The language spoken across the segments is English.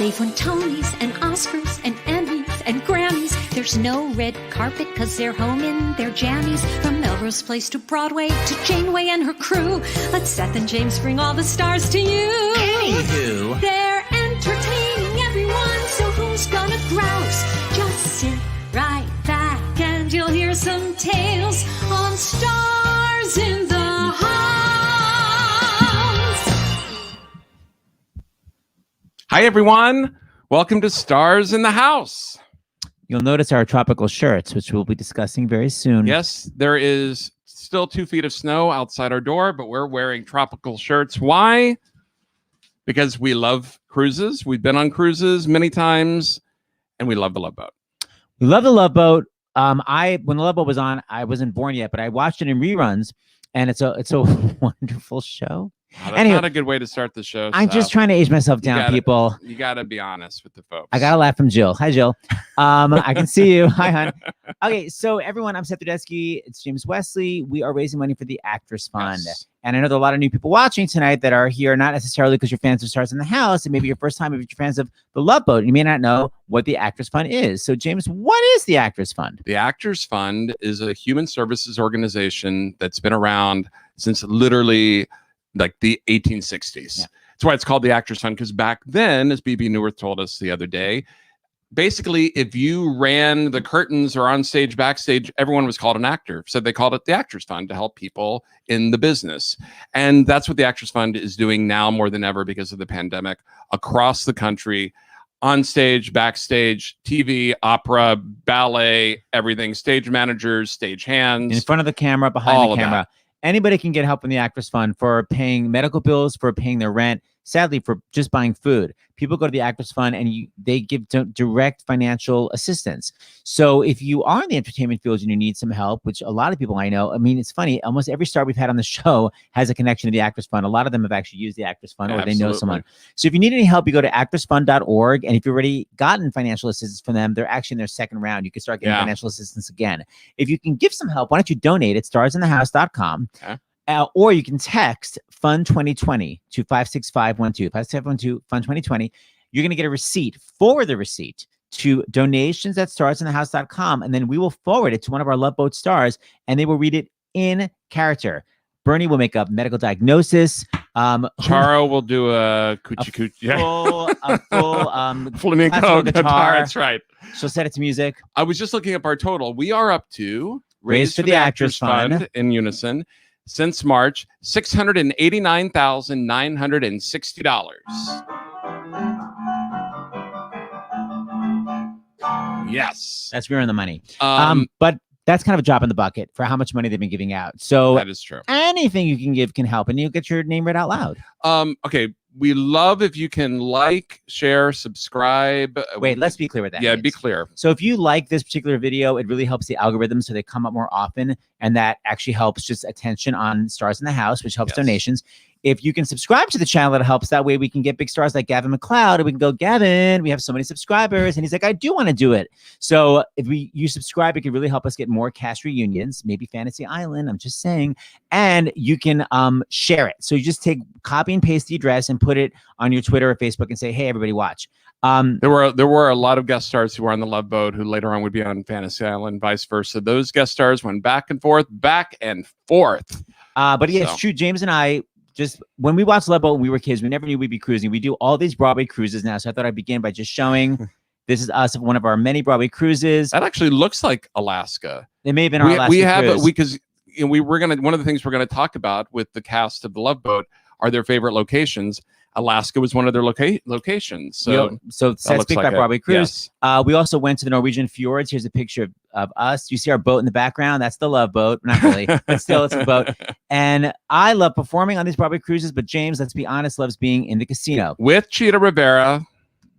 They've won Tonys and Oscars and Emmys and Grammys. There's no red carpet because they're home in their jammies. From Melrose Place to Broadway to Janeway and her crew, let Seth and James bring all the stars to you. Anywho, they're entertaining everyone, so who's gonna grouse? Just sit right back and you'll hear some tales on Stars in the House. Hi, everyone. Welcome to Stars in the House. you'll notice our tropical shirts, which we'll be discussing very soon. Yes, there is still 2 feet of snow outside our door, but we're wearing tropical shirts. Why? Because we love cruises. We've been on cruises many times, and we love the Love Boat. We love the Love Boat. When the Love Boat was on, I wasn't born yet, but I watched it in reruns, and it's a wonderful show. Oh, that's not a good way to start the show. I'm just trying to age myself down, people. You got to be honest with the folks. I got a laugh from Jill. Hi, Jill. I can see you. Hi, hon. Okay, so everyone, I'm Seth Rudetsky. It's James Wesley. We are raising money for the Actors Fund. Yes. And I know there are a lot of new people watching tonight that are here, not necessarily because you're fans of Stars in the House, and maybe your first time if you're fans of the Love Boat, and you may not know what the Actors Fund is. So, James, what is the Actors Fund? The Actors Fund is a human services organization that's been around since literally like the 1860s. Yeah. That's why it's called the Actors Fund, because back then, as BB Newirth told us the other day, basically, if you ran the curtains or on stage, backstage, everyone was called an actor. So they called it the Actors Fund to help people in the business. And that's what the Actors Fund is doing now more than ever because of the pandemic across the country, on stage, backstage, TV, opera, ballet, everything, stage managers, stage hands. In front of the camera, behind the camera. Anybody can get help from the Actors Fund for paying medical bills, for paying their rent, sadly, for just buying food. People go to the Actors Fund and they give direct financial assistance. So if you are in the entertainment field and you need some help, which a lot of people I know, I mean, it's funny, almost every star we've had on the show has a connection to the Actors Fund. A lot of them have actually used the Actors Fund or they know someone. So if you need any help, you go to actorsfund.org. And if you've already gotten financial assistance from them, they're actually in their second round. You can start getting financial assistance again. If you can give some help, why don't you donate at starsinthehouse.com. Okay. Or you can text Fund 2020 to 56512. 56512 Fund 2020. You're going to get a receipt. Forward the receipt to donations@starsinthehouse.com, and then we will forward it to one of our Love Boat stars, and they will read it in character. Bernie will make a medical diagnosis. Charo will do a full flamenco guitar. That's right. She'll set it to music. I was just looking up our total. We are up to Raised for the Actors Fund in unison. Since March, $689,960. Yes. That's we're in the money. But that's kind of a drop in the bucket for how much money they've been giving out. So that is true. Anything you can give can help, and you'll get your name read out loud. Okay. We love if you can like, share, subscribe. Wait, let's be clear with that. Yeah, be clear. So if you like this particular video, it really helps the algorithm so they come up more often. And that actually helps just attention on Stars in the House, which helps donations. If you can subscribe to the channel, it helps. That way we can get big stars like Gavin MacLeod, and we can go, Gavin, we have so many subscribers. And he's like, I do want to do it. So if you subscribe, it can really help us get more cast reunions, maybe Fantasy Island, I'm just saying. And you can share it. So you just copy and paste the address and put it on your Twitter or Facebook and say, hey, everybody watch. There were a lot of guest stars who were on the Love Boat who later on would be on Fantasy Island, vice versa. Those guest stars went back and forth. But yeah, it's true. James and I, just when we watched Love Boat when we were kids, we never knew we'd be cruising. We do all these Broadway cruises now. So I thought I'd begin by just showing this is us, one of our many Broadway cruises. That actually looks like Alaska. It may have been our Alaska cruise. Because one of the things we're going to talk about with the cast of the Love Boat are their favorite locations. Alaska was one of their locations. So Seth Speak by Broadway Cruise. Yes. We also went to the Norwegian fjords. Here's a picture of us. You see our boat in the background? That's the Love Boat. Not really, but still, it's a boat. And I love performing on these Broadway cruises, but James, let's be honest, loves being in the casino. With Cheetah Rivera.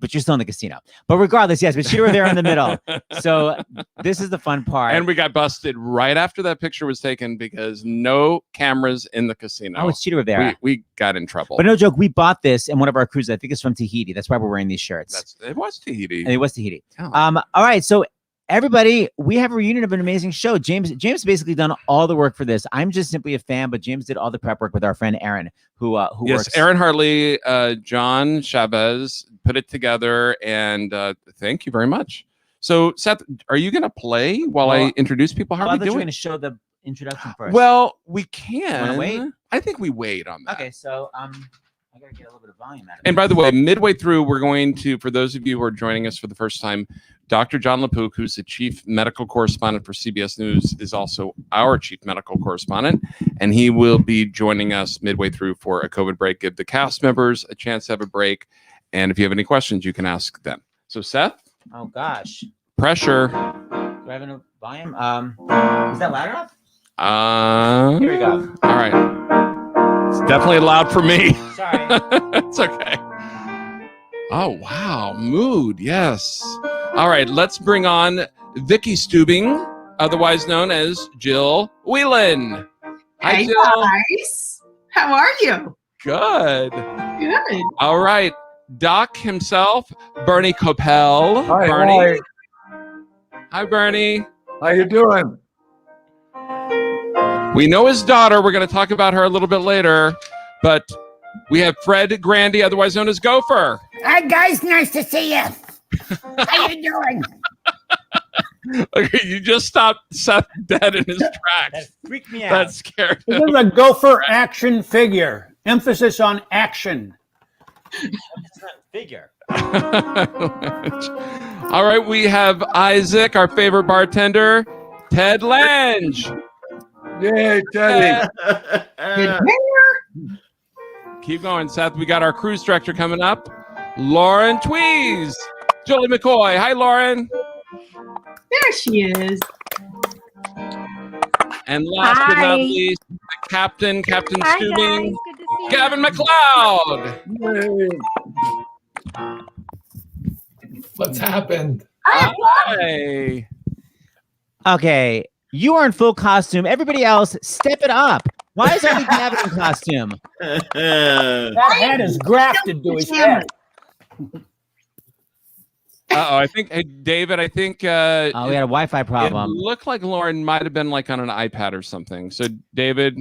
But you're still in the casino. But regardless, yes, but Cheetah Rivera in the middle. So this is the fun part. And we got busted right after that picture was taken because no cameras in the casino. Oh, it's Cheetah Rivera. We got in trouble. But no joke, we bought this in one of our cruises. I think it's from Tahiti. That's why we're wearing these shirts. It was Tahiti. And it was Tahiti. Oh. All right, so everybody, we have a reunion of an amazing show. James basically done all the work for this. I'm just simply a fan, but James did all the prep work with our friend Aaron, who works. Aaron Hartley, John Chavez put it together, and thank you very much. So, Seth, are you going to play while I introduce people? How are we doing? We're going to show the introduction first. Well, we can. Wait? I think we wait on that. Okay, so I got to get a little bit of volume out of it. And by the way, midway through, we're going to, for those of you who are joining us for the first time, Dr. John LaPook, who's the chief medical correspondent for CBS News, is also our chief medical correspondent. And he will be joining us midway through for a COVID break, give the cast members a chance to have a break. And if you have any questions, you can ask them. So, Seth? Oh, gosh. Pressure. Do I have enough volume? Is that loud enough? Here we go. All right. It's definitely loud for me. Sorry. It's okay. Oh, wow. Mood. Yes. All right. Let's bring on Vicki Stubing, otherwise known as Jill Whelan. Hi, Hey, Jill. guys. How are you? Good. Good. All right. Doc himself, Bernie Kopell. Hi, Bernie. Hi, Bernie. How you doing? We know his daughter. We're going to talk about her a little bit later. But we have Fred Grandy, otherwise known as Gopher. Hi, guys. Nice to see you. How you doing? Okay, you just stopped Seth dead in his That tracks. freaked me out. That scared This him. is a Gopher action figure. Emphasis on action. It's not figure. All right, we have Isaac, our favorite bartender, Ted Lange. Yay, Teddy. Good dinner. Keep going, Seth. We got our cruise director coming up, Lauren Tewes. Julie McCoy. Hi, Lauren. There she is. And last but not least, the Captain Stubing, Good to see Gavin MacLeod. Yay. What's happened? Hi. Okay, you are in full costume. Everybody else, step it up. Why is only Gavin in costume? That head is grafted to his head. Uh-oh, I think, hey, David, I think We had a Wi-Fi it problem. looked like Lauren might have been like on an iPad or something. So, David,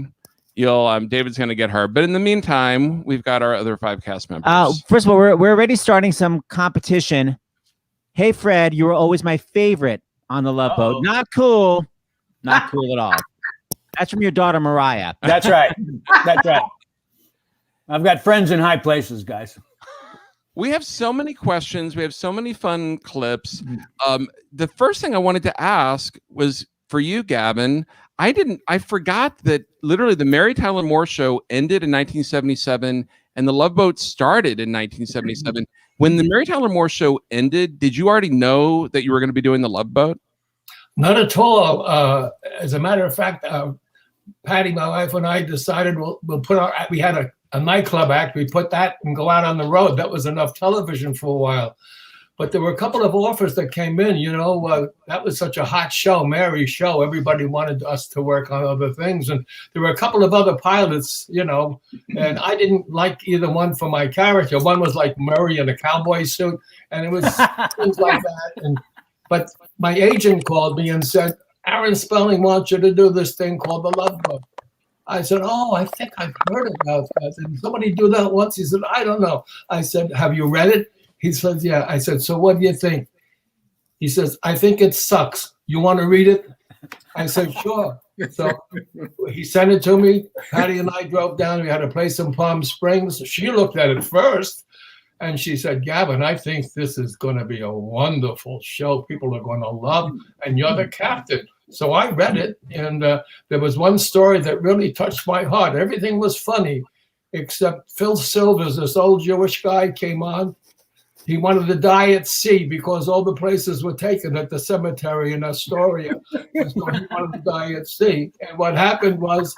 David's going to get her. But in the meantime, we've got our other 5 cast members. First of all, we're already starting some competition. Hey, Fred, you were always my favorite on the Love Boat. Not cool. Not cool at all. That's from your daughter, Mariah. That's right. That's right. I've got friends in high places, guys. We have so many questions. We have so many fun clips. The first thing I wanted to ask was for you, Gavin. I forgot that literally the Mary Tyler Moore Show ended in 1977 and the Love Boat started in 1977. When the Mary Tyler Moore Show ended, did you already know that you were going to be doing the Love Boat? Not at all. As a matter of fact, Patty, my wife, and I decided we'll put we had a nightclub act. We put that and go out on the road. That was enough television for a while. But there were a couple of offers that came in, that was such a hot show, Mary's show. Everybody wanted us to work on other things. And there were a couple of other pilots, and I didn't like either one for my character. One was like Murray in a cowboy suit, and it was things like that. But my agent called me and said, Aaron Spelling wants you to do this thing called The Love Boat. I said, oh, I think I've heard about that. Did somebody do that once? He said, I don't know. I said, have you read it? He says, yeah. I said, so what do you think? He says, I think it sucks. You want to read it? I said, sure. So he sent it to me. Patty and I drove down. We had a place in Palm Springs. She looked at it first, and she said, Gavin, I think this is going to be a wonderful show. People are going to love, and you're the captain. So I read it, and there was one story that really touched my heart. Everything was funny, except Phil Silvers, this old Jewish guy, came on. He wanted to die at sea because all the places were taken at the cemetery in Astoria. And so he wanted to die at sea. And what happened was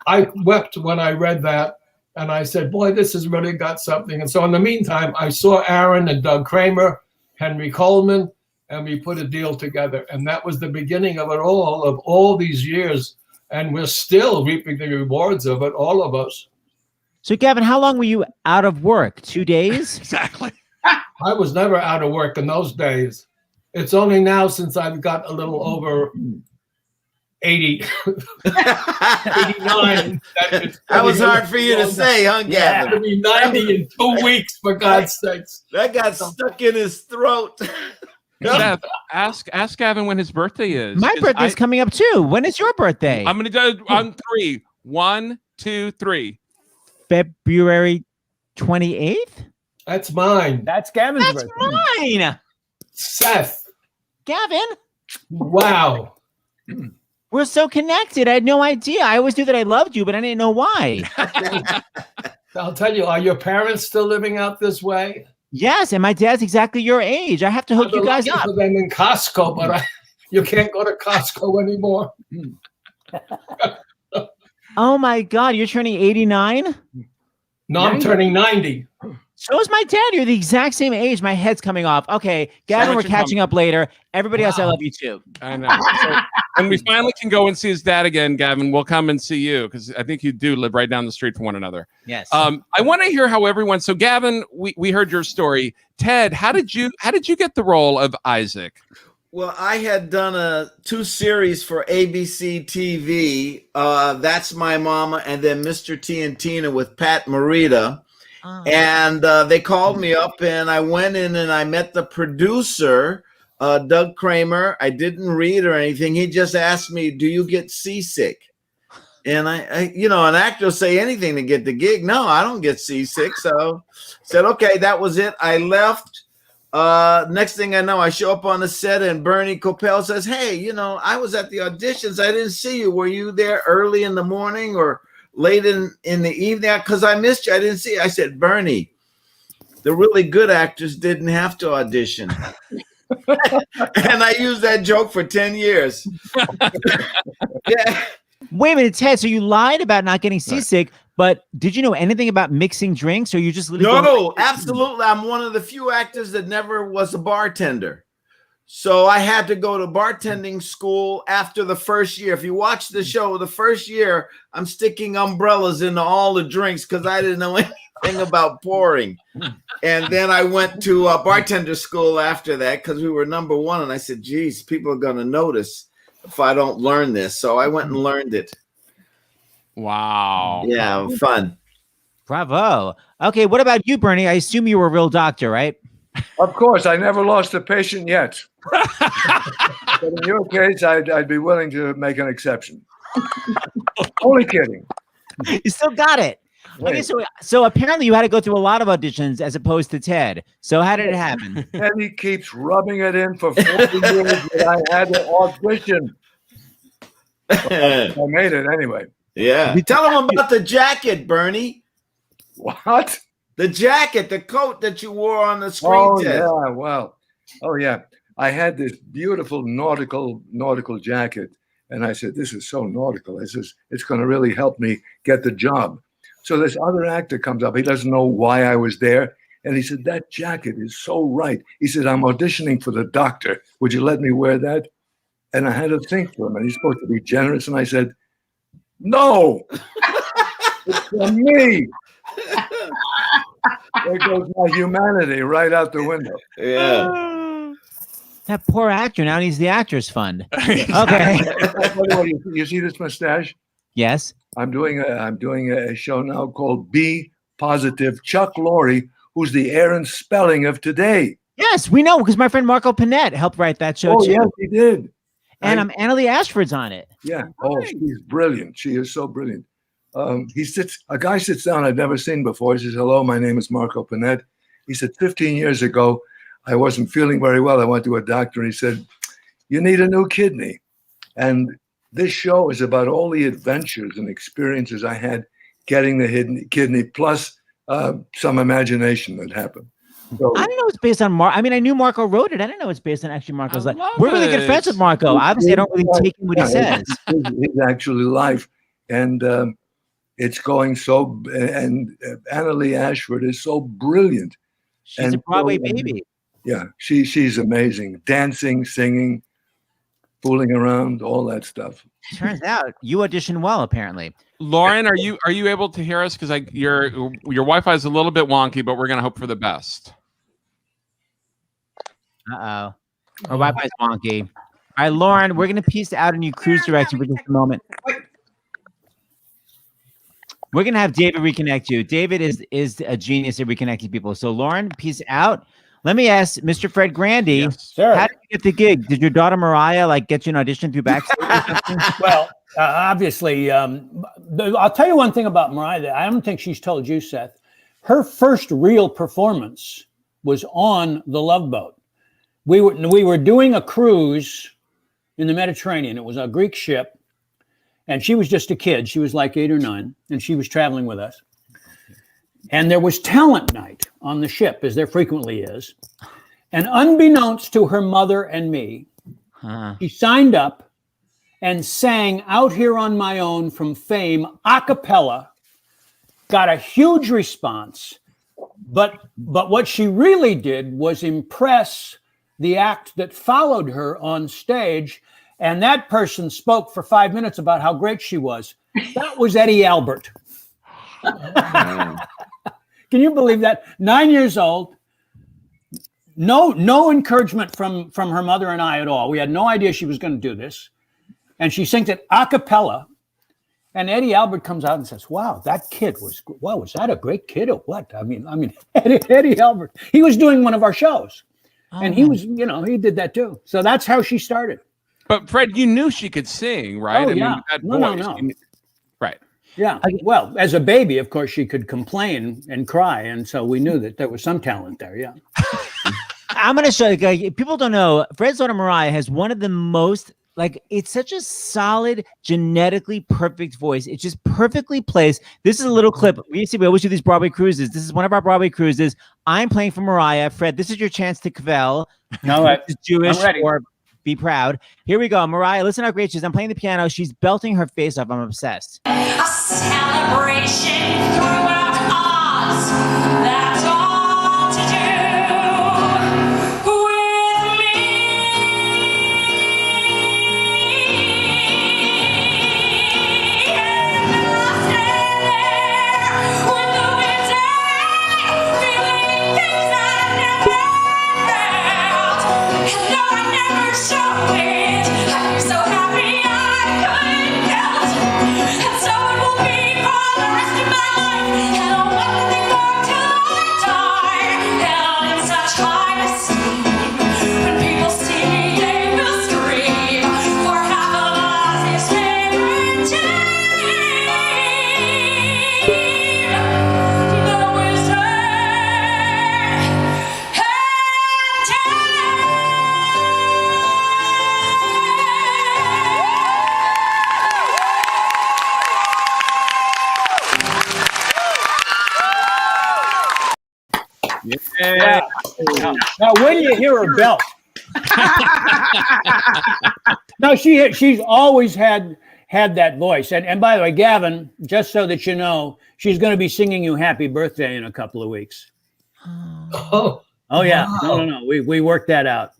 I wept when I read that. And I said, boy, this has really got something. And so in the meantime, I saw Aaron and Doug Kramer, Henry Coleman, and we put a deal together. And that was the beginning of it all these years. And we're still reaping the rewards of it, all of us. So, Gavin, how long were you out of work? 2 days? Exactly. I was never out of work in those days. It's only now since I've got a little over 80, 89. That was hard for you to say, huh, Yeah. Gavin? It'll be 90 in 2 weeks, for God's sakes. That got stuck in his throat. Seth, ask Gavin when his birthday is. My 'cause birthday's coming up too. When is your birthday? I'm gonna do on 3. 1, 2, 3. February 28th. That's mine. That's Gavin's That's birthday. mine. Seth. Gavin, Wow. we're so connected. I had no idea. I always knew that I loved you, but I didn't know why. I'll tell you, are your parents still living out this way? Yes, and my dad's exactly your age. I have to hook you guys Looking up. for them in Costco, but you can't go to Costco anymore. Oh my God, you're turning 89? No, I'm turning 90. So is my dad. You're the exact same age. My head's coming off. Okay, Gavin, we're catching up later. Everybody else, I love you too. I know. So when we finally can go and see his dad again, Gavin, we'll come and see you because I think you do live right down the street from one another. Yes. I want to hear how everyone. So, Gavin, we heard your story. Ted, how did you get the role of Isaac? Well, I had done 2 series for ABC TV. That's My Mama, and then Mr. T and Tina with Pat Morita. Oh. And they called me up, and I went in and I met the producer, Doug Kramer. I didn't read or anything. He just asked me, "Do you get seasick?" And I an actor will say anything to get the gig. No, I don't get seasick. So said, okay, that was it. I left. Next thing I know, I show up on the set, and Bernie Kopell says, "Hey, I was at the auditions. I didn't see you. Were you there early in the morning or late in the evening? Because I missed you. I didn't see you." I said, "Bernie, the really good actors didn't have to audition." And I used that joke for 10 years. Yeah. Wait a minute, Ted. So you lied about not getting seasick, but did you know anything about mixing drinks, or you just literally No, absolutely. I'm one of the few actors that never was a bartender. So I had to go to bartending school after the first year. If you watch the show, the first year, I'm sticking umbrellas into all the drinks because I didn't know anything about pouring. And then I went to bartender school after that because we were number 1. And I said, geez, people are going to notice if I don't learn this. So I went and learned it. Wow. Yeah, fun. Bravo. Okay, what about you, Bernie? I assume you were a real doctor, right? Of course, I never lost a patient yet. But in your case, I'd be willing to make an exception. Only kidding. You still got it. Okay, so apparently you had to go through a lot of auditions as opposed to Ted. So how did it happen? And he keeps rubbing it in for 40 years that I had to audition. I made it anyway. Yeah. Tell them about the jacket, Bernie. What? The jacket, the coat that you wore on the screen. Oh, test. yeah. Well, oh, yeah. I had this beautiful nautical jacket. And I said, this is so nautical. I says, it's going to really help me get the job. So this other actor comes up. He doesn't know why I was there. And he said, that jacket is so right. He said, I'm auditioning for the doctor. Would you let me wear that? And I had to think for him. And he's supposed to be generous. And I said, no, it's for me. There goes my humanity right out the window. Yeah. That poor actor now needs the actor's fund. Okay. By the way, you see this mustache? Yes. I'm doing a show now called Be Positive. Chuck Lorre, who's the Aaron Spelling of today. Yes, we know because my friend Marco Panett helped write that show too. Yes, he did. And Annalie Ashford's on it. Yeah. Oh, she's brilliant. She is so brilliant. A guy sits down I'd never seen before. He says, hello, my name is Marco Panett. He said, 15 years ago, I wasn't feeling very well. I went to a doctor. He said, you need a new kidney. And this show is about all the adventures and experiences I had getting the kidney, plus some imagination that happened. So, I didn't know it's based on Marco. I mean, I knew Marco wrote it. I didn't know it's based on actually Marco's life. love We're really good it. friends with Marco. Obviously, I don't really take him what he says. His actually life. And it's going so, and Annalie Ashford is so brilliant. She's And a Broadway so, baby. Yeah, she's amazing. Dancing, singing, fooling around, all that stuff. Turns out you auditioned well, apparently. Lauren, are you able to hear us? Because your Wi-Fi is a little bit wonky, but we're gonna hope for the best. Uh-oh. Our Wi-Fi's wonky. All right, Lauren, we're gonna piece out a new cruise direction for just a moment. We're gonna have David reconnect you. David is a genius at reconnecting people. So Lauren, peace out. Let me ask Mr. Fred Grandy, Yes. Sure. how did you get the gig? Did your daughter Mariah like get you an audition through backstage or something? Well, obviously, I'll tell you one thing about Mariah that I don't think she's told you, Seth. Her first real performance was on the Love Boat. We were doing a cruise in the Mediterranean. It was a Greek ship, and she was just a kid. She was like 8 or 9, and she was traveling with us. And there was talent night on the ship, as there frequently is. And unbeknownst to her mother and me, she signed up and sang Out Here on My Own from Fame a cappella, got a huge response. But what she really did was impress the act that followed her on stage. And that person spoke for 5 minutes about how great she was. That was Eddie Albert. Can you believe that? 9 years old, no encouragement from her mother and I at all. We had no idea she was going to do this. And she sings it a cappella. And Eddie Albert comes out and says, wow, that kid was that a great kid or what? I mean, Eddie Albert, he was doing one of our shows. And he was, he did that too. So that's how she started. But Fred, you knew she could sing, right? Oh, yeah. No. Right. Yeah. Well, as a baby, of course, she could complain and cry. And so we knew that there was some talent there. Yeah. I'm going to show you. People don't know, Fred's daughter Mariah has one of the most, it's such a solid, genetically perfect voice. It just perfectly plays. This is a little clip. We always do these Broadway cruises. This is one of our Broadway cruises. I'm playing for Mariah. Fred, this is your chance to Kopell. All right. Jewish I'm ready. or be proud. Here we go. Mariah, listen how great she is. I'm playing the piano. She's belting her face off. I'm obsessed. A celebration throughout Oz. That's all to do with me. And I'll stand there with the winter, feeling things I've never felt. And no, I never show it. I'm so happy I couldn't help it. And so it will be for the rest of my life. And I'll want nothing more till I die. Held in such high esteem. When people see me, they will scream. For half of us is favorite team. The wizard Yeah. Now, when do you hear her belt? No, she's always had that voice. And by the way, Gavin, just so that you know, she's going to be singing you happy birthday in a couple of weeks. Oh Yeah. wow. No. We worked that out.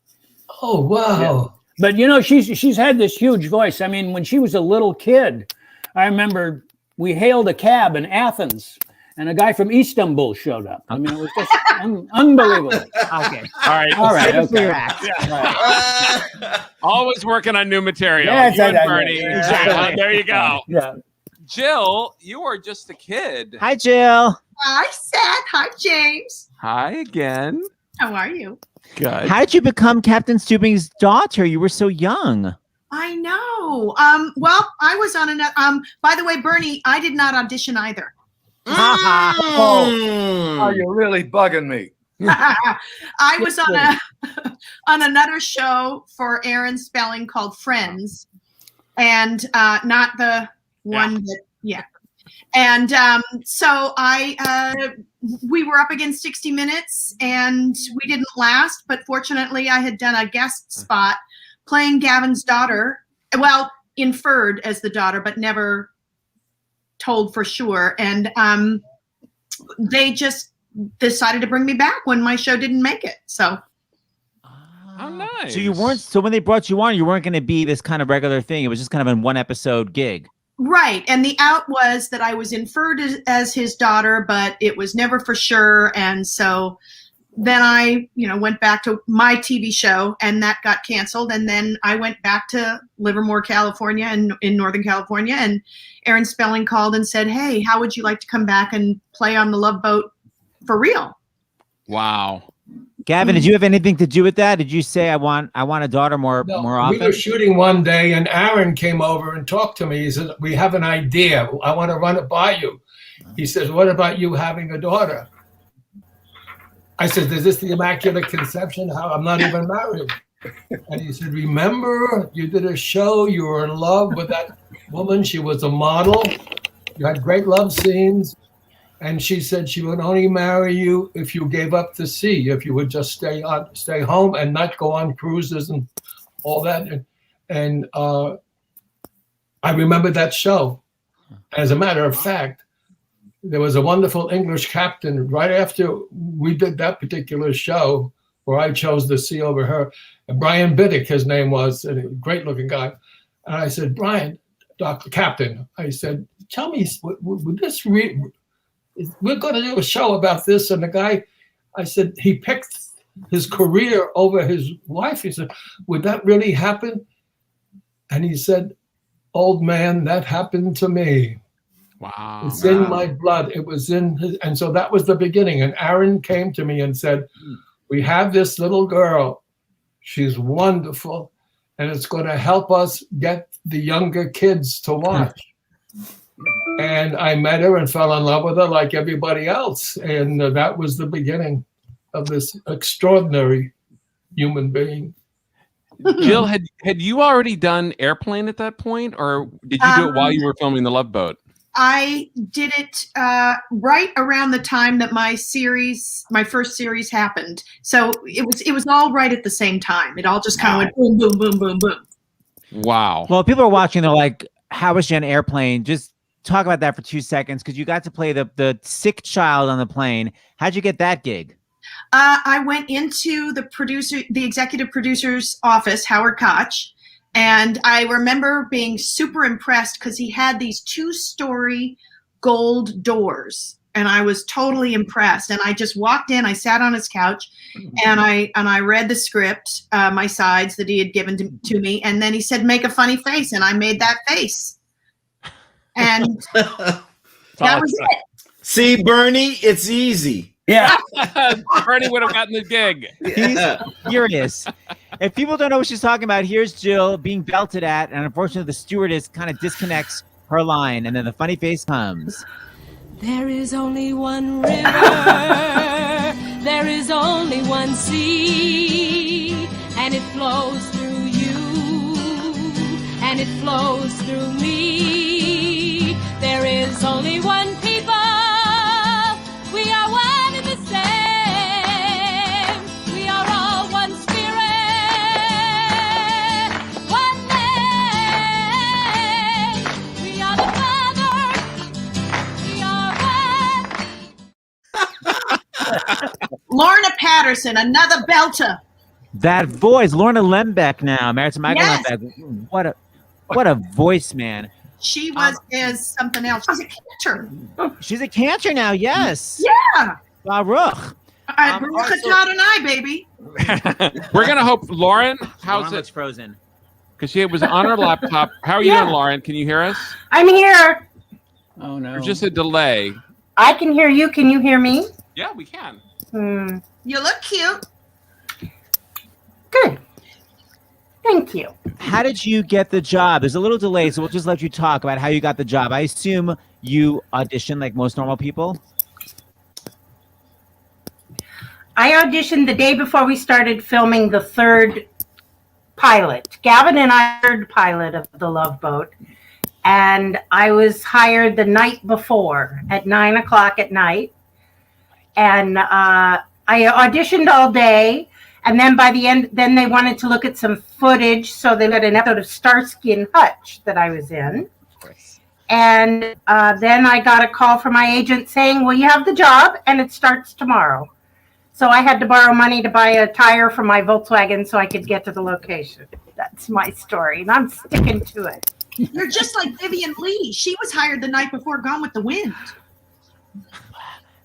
Oh, wow. But she's had this huge voice. I mean, when she was a little kid, I remember we hailed a cab in Athens and a guy from Istanbul showed up. I mean, it was just unbelievable. Okay. All right. Okay. Always working on new material. Yes, You and I- Bernie. yeah. Exactly. There you go. Yeah. Jill, you are just a kid. Hi, Jill. Hi, Seth. Hi, James. Hi again. How are you? Good. How did you become Captain Stubing's daughter? You were so young. I know. Well, I was on another. By the way, Bernie, I did not audition either. Oh, you're really bugging me. I was on on another show for Aaron Spelling called Friends, and not the one that And so we were up against 60 Minutes, and we didn't last. But fortunately, I had done a guest spot playing Gavin's daughter. Well, inferred as the daughter, but never told for sure. And they just decided to bring me back when my show didn't make it. So How nice. So you weren't. So when they brought you on, you weren't going to be this kind of regular thing. It was just kind of a one episode gig. right. And the out was that I was inferred as his daughter, but it was never for sure. And so then I, went back to my TV show, and that got canceled. And then I went back to Livermore, California, and in Northern California. And Aaron Spelling called and said, "Hey, how would you like to come back and play on the Love Boat for real?" Wow. Gavin, did you have anything to do with that? Did you say I want a daughter more often? We were shooting one day, and Aaron came over and talked to me. He said, "We have an idea. I want to run it by you." He says, "What about you having a daughter?" I said, "Is this the Immaculate Conception? How I'm not even married." And he said, "Remember, you did a show. You were in love with that woman. She was a model. You had great love scenes. And she said she would only marry you if you gave up the sea, if you would just stay home and not go on cruises and all that." And I remember that show. As a matter of fact, there was a wonderful English captain right after we did that particular show where I chose the sea over her. And Brian Biddick, his name was, a great looking guy. And I said, "Brian, Dr. Captain," I said, "tell me, would this we're going to do a show about this." And the guy, I said, he picked his career over his wife. He said, "Would that really happen?" And he said, "Old man, that happened to me." Wow. It's in my blood. It was in his. And so that was the beginning. And Aaron came to me and said, "We have this little girl. She's wonderful. And it's going to help us get the younger kids to watch." And I met her and fell in love with her like everybody else. And that was the beginning of this extraordinary human being. Jill, had you already done Airplane at that point, or did you do it while you were filming The Love Boat? I did it right around the time that my first series happened. So it was all right at the same time. It all just kind of went boom, boom, boom, boom, boom. Wow. Well, people are watching. They're like, "How was she on Airplane?" Just talk about that for 2 seconds, because you got to play the sick child on the plane. How'd you get that gig? I went into the executive producer's office, Howard Koch, and I remember being super impressed because he had these 2-story gold doors, and I was totally impressed. And I just walked in, I sat on his couch, and I read the script, my sides that he had given to me, and then he said, "Make a funny face," and I made that face. And that was it. See, Bernie, it's easy. Yeah. Bernie would have gotten the gig. He's furious. If people don't know what she's talking about, here's Jill being belted at, and unfortunately the stewardess kind of disconnects her line, and then the funny face comes. There is only one river, there is only one sea, and it flows through you, and it flows through me. There is only one people, we are one and the same, we are all one spirit, one name, we are the Father, we are one. Lorna Patterson, another belter. That voice, Lorna Lembeck now, married to Michael Yes. Lembeck. What a voice, man. She is something else. She's a cancer. She's a cancer now, yes. Yeah. Baruch. Baruch atah Adonai, baby. We're gonna hope, Lauren. How's Lauren looks it? frozen. Because she was on her laptop. How are you doing, Lauren? Can you hear us? I'm here. Oh no. There's just a delay. I can hear you. Can you hear me? Yeah, we can. You look cute. Good. Thank you. How did you get the job? There's a little delay, so we'll just let you talk about how you got the job. I assume you auditioned like most normal people. I auditioned the day before we started filming the third pilot. Gavin and I third pilot of The Love Boat. And I was hired the night before at 9:00 at night. And I auditioned all day. And then by the end, then they wanted to look at some footage. So they let an episode of Starsky and Hutch that I was in. And then I got a call from my agent saying, "Well, you have the job and it starts tomorrow." So I had to borrow money to buy a tire for my Volkswagen so I could get to the location. That's my story. And I'm sticking to it. You're just like Vivian Lee. She was hired the night before Gone with the Wind.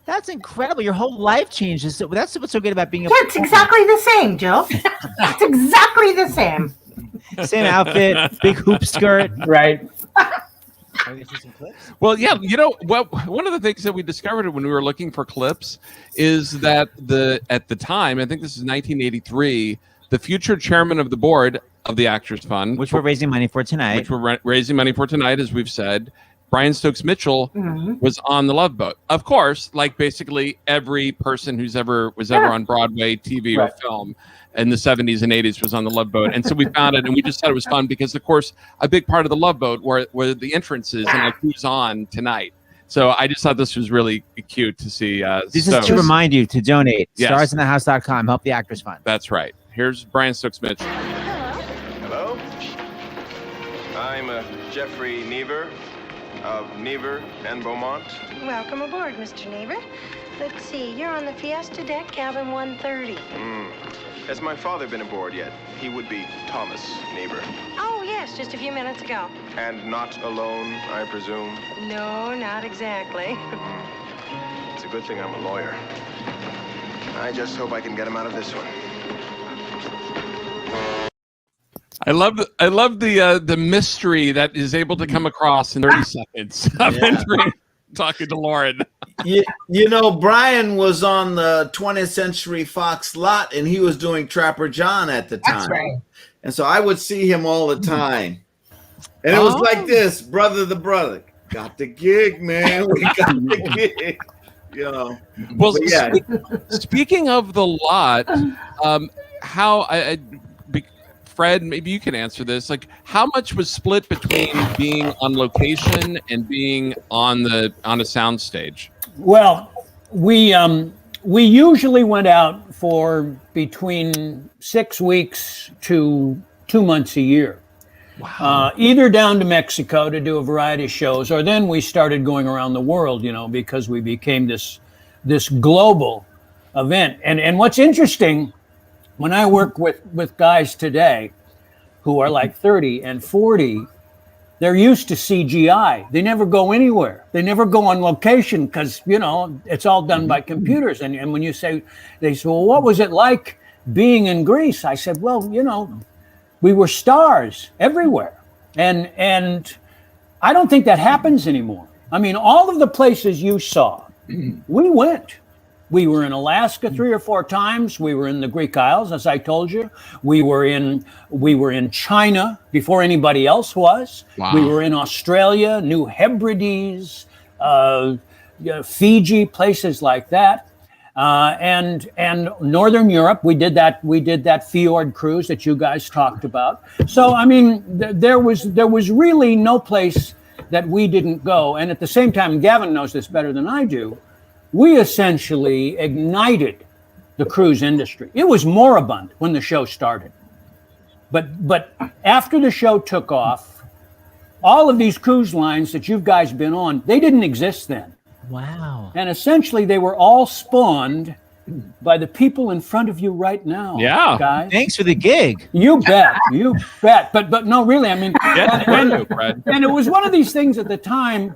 That's incredible. Your whole life changes. That's what's so good about being a It's exactly the same, Jill. It's exactly the same. same outfit, big hoop skirt. Right. Well, yeah, you know, well, one of the things that we discovered when we were looking for clips is that at the time, I think this is 1983, the future chairman of the board of the Actors Fund, Which we're raising money for tonight. which we're raising money for tonight, as we've said, Brian Stokes Mitchell was on the Love Boat. Of course, like basically every person who's ever on Broadway, TV, or film in the 70s and 80s was on the Love Boat. And so we found it, and we just thought it was fun because, of course, a big part of the Love Boat were the entrances and like who's on tonight. So I just thought this was really cute to see. This is to remind you to donate. Yes. Starsinthehouse.com. Help the Actors Fund. That's right. Here's Brian Stokes Mitchell. Hello. I'm Jeffrey Never of Never and Beaumont. Welcome aboard, Mr. Neighbor. Let's see, you're on the Fiesta deck, cabin 130. Has my father been aboard yet? He would be Thomas Never. Oh, yes, just a few minutes ago. And not alone, I presume? No, not exactly. It's a good thing I'm a lawyer. I just hope I can get him out of this one. I love the mystery that is able to come across in 30 seconds of entering, talking to Lauren. You know, Brian was on the 20th Century Fox lot, and he was doing Trapper John at the time. That's right. And so I would see him all the time. And it was like this, brother the brother. Got the gig, man. We got the gig. You know. Well, But yeah. speaking of the lot, Fred, maybe you can answer this. Like, how much was split between being on location and being on a sound stage? Well, we usually went out for between 6 weeks to 2 months a year. Wow. Either down to Mexico to do a variety of shows, or then we started going around the world, you know, because we became this global event. And what's interesting, when I work with guys today who are like 30 and 40, they're used to CGI. They never go anywhere. They never go on location because, you know, it's all done by computers. And when you say, they say, well, what was it like being in Greece? I said, well, you know, we were stars everywhere. And I don't think that happens anymore. I mean, all of the places you saw, we went. We were in Alaska 3 or 4 times. We were in the Greek Isles, as I told you. We were in China before anybody else was. Wow. We were in Australia, New Hebrides, Fiji, places like that, and Northern Europe. We did that fjord cruise that you guys talked about. So I mean, there was really no place that we didn't go. And at the same time, Gavin knows this better than I do, we essentially ignited the cruise industry. It was moribund when the show started. But after the show took off, all of these cruise lines that you guys been on, they didn't exist then. Wow. And essentially they were all spawned by the people in front of you right now. Yeah. Guys. Thanks for the gig. You bet. You bet. But no, really, I mean, Fred. and it was one of these things at the time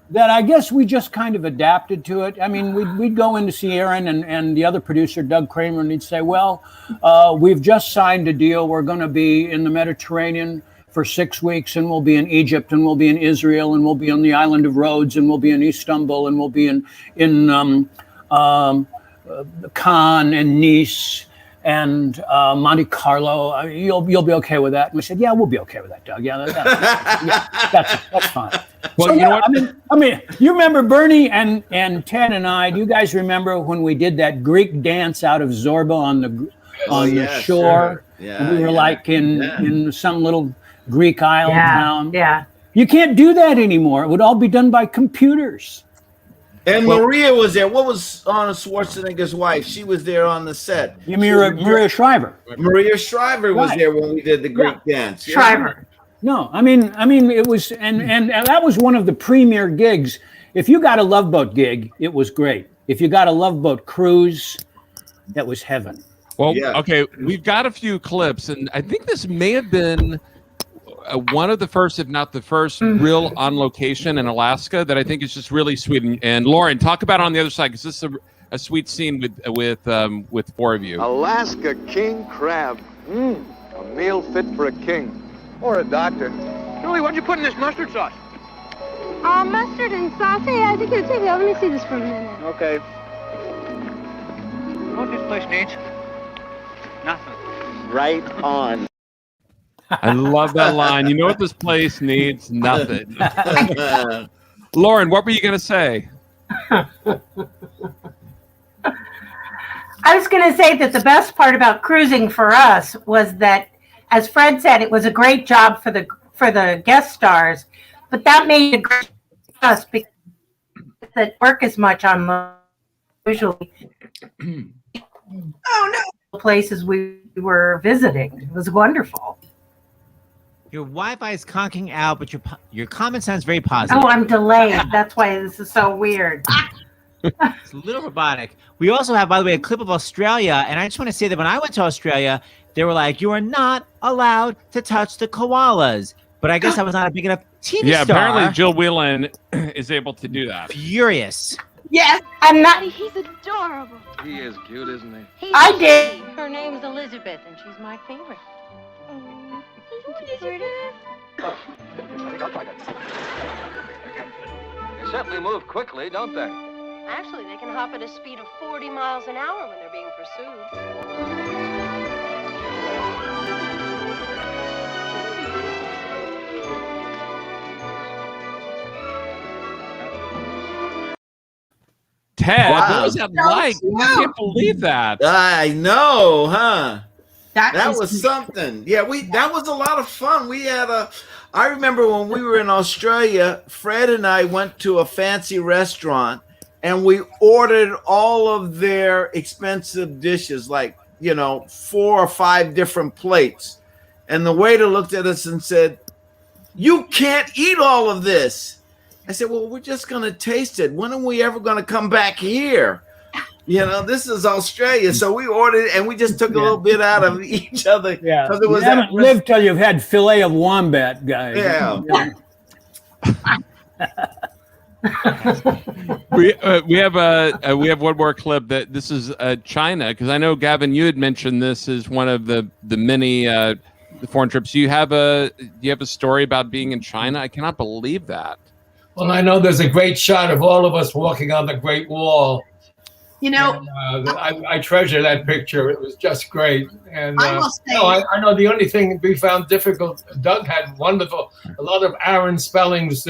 that I guess we just kind of adapted to it. I mean, we'd go in to see Aaron and the other producer, Doug Kramer, and he'd say, well, we've just signed a deal. We're going to be in the Mediterranean for 6 weeks, and we'll be in Egypt, and we'll be in Israel, and we'll be on the island of Rhodes, and we'll be in Istanbul, and we'll be in Cannes and Nice and Monte Carlo. You'll be okay with that? And we said, yeah, we'll be okay with that, Doug. Yeah, that's fine. Well, So, you know what? I mean, you remember Bernie and Ted and I? Do you guys remember when we did that Greek dance out of Zorba on the shore? Sure. Yeah, and we were like in some little Greek island town. Yeah. You can't do that anymore. It would all be done by computers. And Maria was there. What was Arnold Schwarzenegger's wife? She was there on the set. You mean Maria Shriver? Maria Shriver was Right. there when we did the Greek dance. Yeah. Shriver. No, I mean, it was, and that was one of the premier gigs. If you got a Love Boat gig, it was great. If you got a Love Boat cruise, that was heaven. Well, Yeah. okay, we've got a few clips, and I think this may have been one of the first, if not the first, real on location in Alaska that I think is just really sweet. And Lauren, talk about it on the other side, because this is a sweet scene with four of you. Alaska king crab. A meal fit for a king or a doctor. Julie, what'd you put in this mustard sauce? Mustard and sauce. Hey, I think it's okay. Let me see this for a minute. Okay. You know what this place needs? Nothing. Right on. I love that line. You know what this place needs? Nothing. Lauren, what were you going to say? I was going to say that the best part about cruising for us was that, as Fred said, it was a great job for the guest stars, but that made it great for us because that work as much on usually places we were visiting. It was wonderful. Your Wi-Fi is conking out, but your comment sounds very positive. Oh, I'm delayed. That's why this is so weird. It's a little robotic. We also have, by the way, a clip of Australia, and I just want to say that when I went to Australia, they were like, "You are not allowed to touch the koalas." But I guess I was not a big enough TV star. Apparently Jill Whelan is able to do that. Furious. Yes, I'm not. He's adorable. He is cute, isn't he? I did. Her name's Elizabeth, and she's my favorite. They certainly move quickly, don't they? Actually, they can hop at a speed of 40 miles an hour when they're being pursued. Ted, Wow. what was that like? I can't believe that. I know, huh? That is was something. Yeah, that was a lot of fun. I remember when we were in Australia, Fred and I went to a fancy restaurant and we ordered all of their expensive dishes, like, 4 or 5 different plates. And the waiter looked at us and said, "You can't eat all of this." I said, "Well, we're just going to taste it. When are we ever going to come back here? This is Australia." So we ordered and we just took a little bit out of each other. Yeah. It was you haven't lived till you've had fillet of wombat, guys. Yeah. We have one more clip that this is China, because I know, Gavin, you had mentioned this as one of the many foreign trips. Do you have a story about being in China? I cannot believe that. Well, I know there's a great shot of all of us walking on the Great Wall. I treasure that picture. It was just great. And I must say, I know the only thing we found difficult, Doug had a lot of Aaron Spelling's,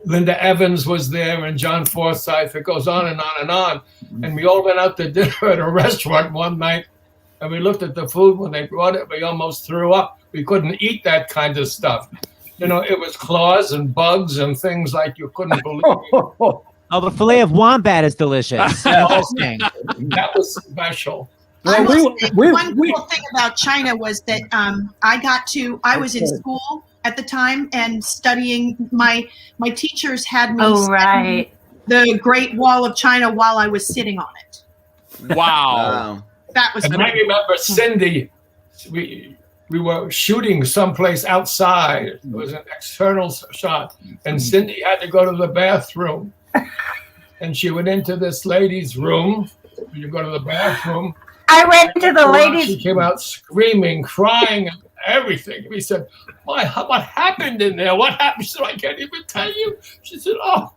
Linda Evans was there, and John Forsythe. It goes on and on and on. And we all went out to dinner at a restaurant one night, and we looked at the food when they brought it. We almost threw up. We couldn't eat that kind of stuff. It was claws and bugs and things like you couldn't believe. Oh, the fillet of wombat is delicious. Interesting. That was special. I must say, one cool thing about China was that I was in school at the time and studying. My teachers had me study the Great Wall of China while I was sitting on it. Wow. That was. And I remember Cindy. We were shooting someplace outside. It was an external shot, and Cindy had to go to the bathroom. And she went into this lady's room. You go to the bathroom. I went to the ladies. She came out screaming, crying, and everything. We said, what happened in there? What happened? She said, "I can't even tell you." She said, "Oh,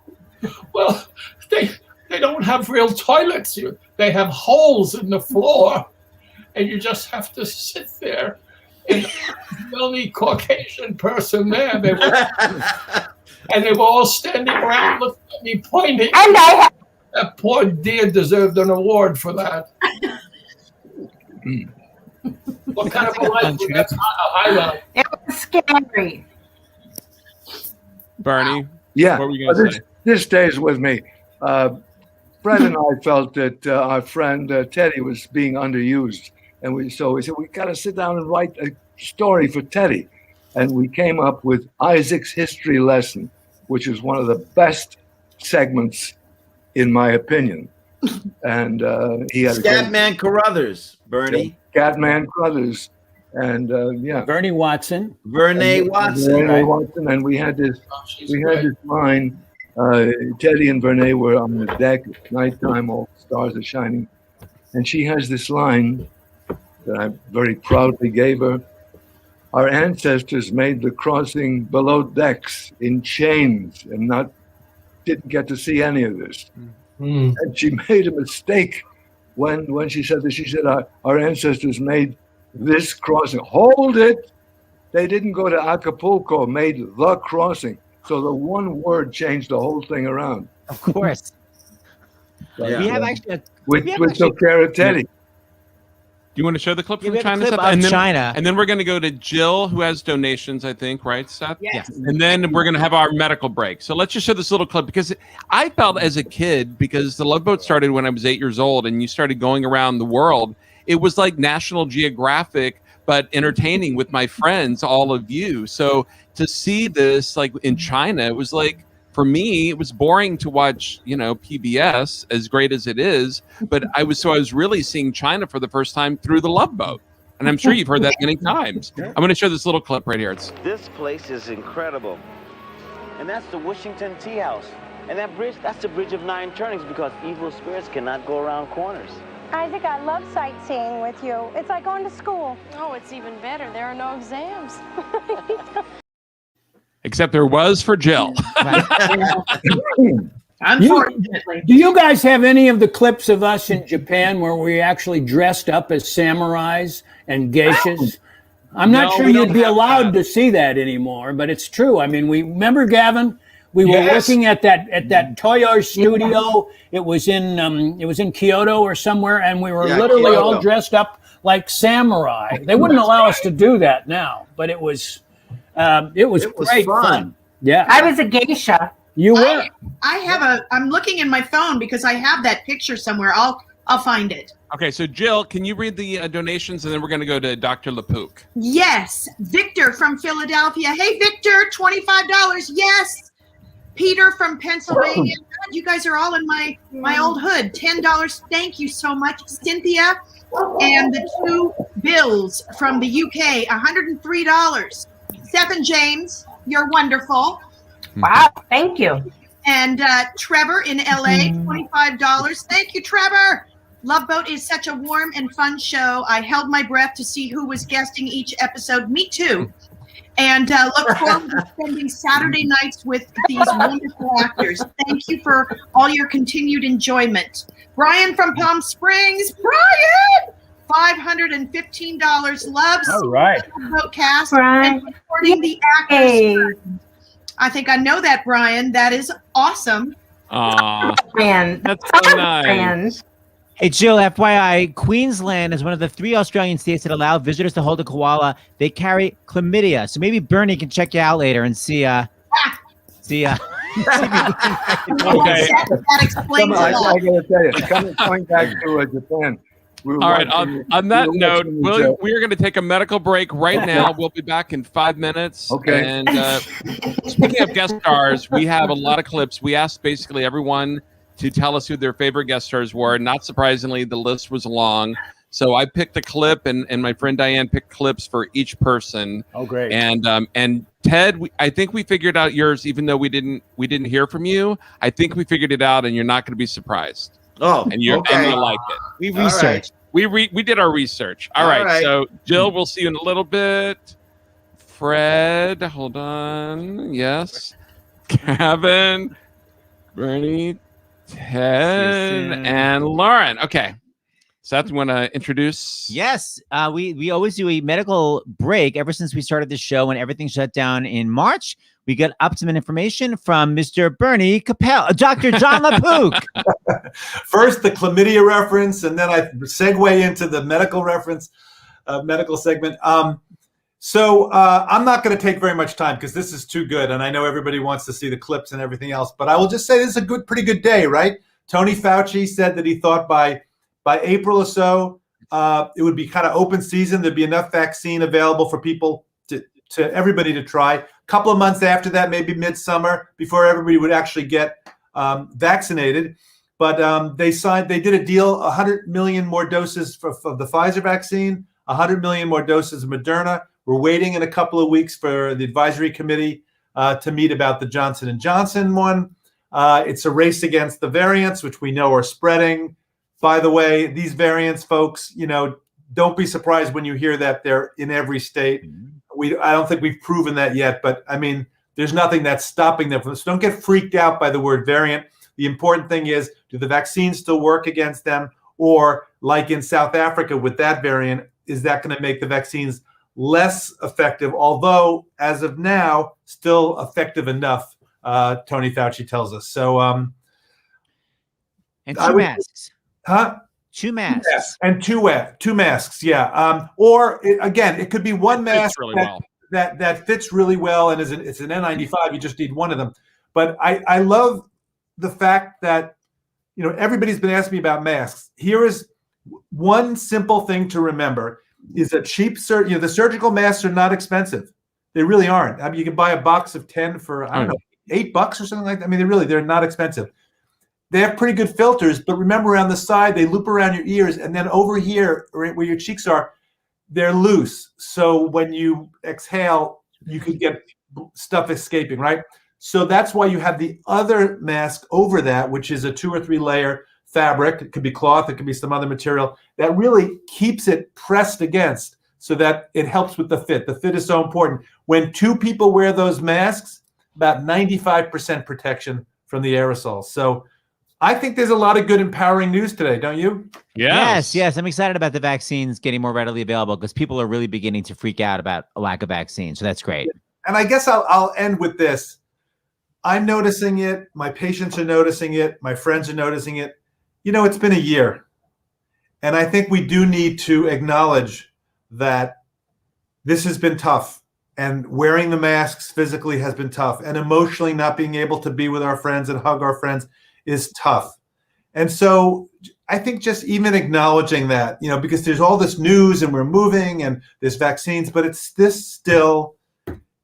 well, they don't have real toilets. They have holes in the floor, and you just have to sit there." And the only Caucasian person there, and they were all standing around looking at me, pointing. And that poor dear deserved an award for that. What kind of a life? That's a highlight. It was scary. Bernie? Yeah. What were you going to say? This stays with me. Brett and I felt that our friend Teddy was being underused. And we said, we got to sit down and write a story for Teddy. And we came up with Isaac's History Lesson, which is one of the best segments, in my opinion. And he had Scatman Carruthers, Bernie. Scatman Carruthers. and Bernie Watson, Vernee Watson. Vernee Watson, and we had this line. Teddy and Vernee were on the deck. It's nighttime, all the stars are shining, and she has this line that I very proudly gave her. Our ancestors made the crossing below decks in chains and didn't get to see any of this. And she made a mistake when she said this. She said, our ancestors made this crossing. Hold it. They didn't go to Acapulco, made the crossing. So the one word changed the whole thing around. Of course. But, We have actually we took care of Teddy. Do you want to show the clip Yeah, from we have a China? clip Seth? of and then, China. And then we're going to go to Jill, who has donations, I think, right, Seth? Yes. And then we're going to have our medical break. So let's just show this little clip, because I felt as a kid, because the Love Boat started when I was 8 years old and you started going around the world, it was like National Geographic, but entertaining with my friends, all of you. So to see this like in China, it was like, for me, it was boring to watch, PBS, as great as it is. But I was really seeing China for the first time through the Love Boat. And I'm sure you've heard that many times. I'm going to show this little clip right here. This place is incredible. And that's the Washington Tea House. And that bridge, that's the Bridge of 9 Turnings, because evil spirits cannot go around corners. Isaac, I love sightseeing with you. It's like going to school. Oh, it's even better. There are no exams. Except there was for Jill. Unfortunately. Do you guys have any of the clips of us in Japan where we actually dressed up as samurais and geishas? I'm not sure you'd be allowed to see that anymore, but it's true. I mean, remember, Gavin? We were working at that Toyo studio. It was in Kyoto or somewhere, and we were literally Kyoto. all dressed up like samurai. They wouldn't allow us to do that now, but it was great fun. Yeah, I was a geisha. You were. I'm looking in my phone because I have that picture somewhere. I'll find it. Okay, so Jill, can you read the donations, and then we're going to go to Dr. Lapook. Yes, Victor from Philadelphia. Hey, Victor, $25. Yes. Peter from Pennsylvania. God, you guys are all in my old hood. $10. Thank you so much. Cynthia and the two Bills from the UK. $103. Seth and James, you're wonderful. Wow, thank you. And Trevor in LA, $25. Thank you, Trevor. Love Boat is such a warm and fun show. I held my breath to see who was guesting each episode. Me too. And look forward to spending Saturday nights with these wonderful actors. Thank you for all your continued enjoyment. Brian from Palm Springs. Brian! $515. Loves all right. Love Boat cast Brian. and supporting the actors. Hey. I think I know that, Brian. That is awesome. Aw, Man, that's so nice. Hey, Jill, FYI, Queensland is one of the 3 Australian states that allow visitors to hold a koala. They carry chlamydia. So maybe Bernie can check you out later and see. Okay. That explains a I lot. gotta tell you, going back to Japan. All right. On that note, we're going to take a medical break right now. We'll be back in 5 minutes. Okay. And speaking of guest stars, we have a lot of clips. We asked basically everyone to tell us who their favorite guest stars were. Not surprisingly, the list was long. So I picked a clip, and my friend Diane picked clips for each person. Oh, great. And Ted, I think we figured out yours, even though we didn't hear from you. I think we figured it out, and you're not going to be surprised. Oh, and you'll like it. We researched. Right. We did our research. All right. So Jill, we'll see you in a little bit. Fred, hold on. Yes. Gavin, Bernie, Ted, and Lauren. Okay. Seth, you want to introduce? Yes. We always do a medical break ever since we started the show when everything shut down in March. We got up-to-minute information from Mr. Bernie Kopell, Dr. John Lapook. First, the chlamydia reference, and then I segue into the medical reference, medical segment. So I'm not going to take very much time because this is too good, and I know everybody wants to see the clips and everything else. But I will just say this is a pretty good day, right? Tony Fauci said that he thought by April or so, it would be kind of open season. There'd be enough vaccine available for people to everybody to try. A couple of months after that, maybe midsummer, before everybody would actually get vaccinated. But they did a deal, 100 million more doses of the Pfizer vaccine, 100 million more doses of Moderna. We're waiting in a couple of weeks for the advisory committee to meet about the Johnson & Johnson one. It's a race against the variants, which we know are spreading. By the way, these variants, folks, don't be surprised when you hear that they're in every state. I don't think we've proven that yet, but I mean, there's nothing that's stopping them from. So don't get freaked out by the word variant. The important thing is, do the vaccines still work against them? Or like in South Africa with that variant, is that going to make the vaccines less effective? Although, as of now, still effective enough, Tony Fauci tells us. So, and two masks. Huh? 2 masks. Yes, and two masks, yeah. Again, it could be one mask that fits really well and it's an N95. You just need one of them. But I love the fact that everybody's been asking me about masks. Here is one simple thing to remember: is that cheap the surgical masks are not expensive. They really aren't. I mean, you can buy a box of 10 for I don't know, $8 or something like that. I mean, they're not expensive. They have pretty good filters, but remember, around the side, they loop around your ears, and then over here, where your cheeks are, they're loose. So when you exhale, you could get stuff escaping, right? So that's why you have the other mask over that, which is a 2 or 3 layer fabric. It could be cloth, it could be some other material that really keeps it pressed against so that it helps with the fit. The fit is so important. When 2 people wear those masks, about 95% protection from the aerosols. So I think there's a lot of good empowering news today, don't you? Yes. I'm excited about the vaccines getting more readily available because people are really beginning to freak out about a lack of vaccines. So that's great. And I guess I'll end with this. I'm noticing it. My patients are noticing it. My friends are noticing it. It's been a year. And I think we do need to acknowledge that this has been tough. And wearing the masks physically has been tough. And emotionally not being able to be with our friends and hug our friends is tough. And so I think just even acknowledging that, because there's all this news and we're moving and there's vaccines, but this still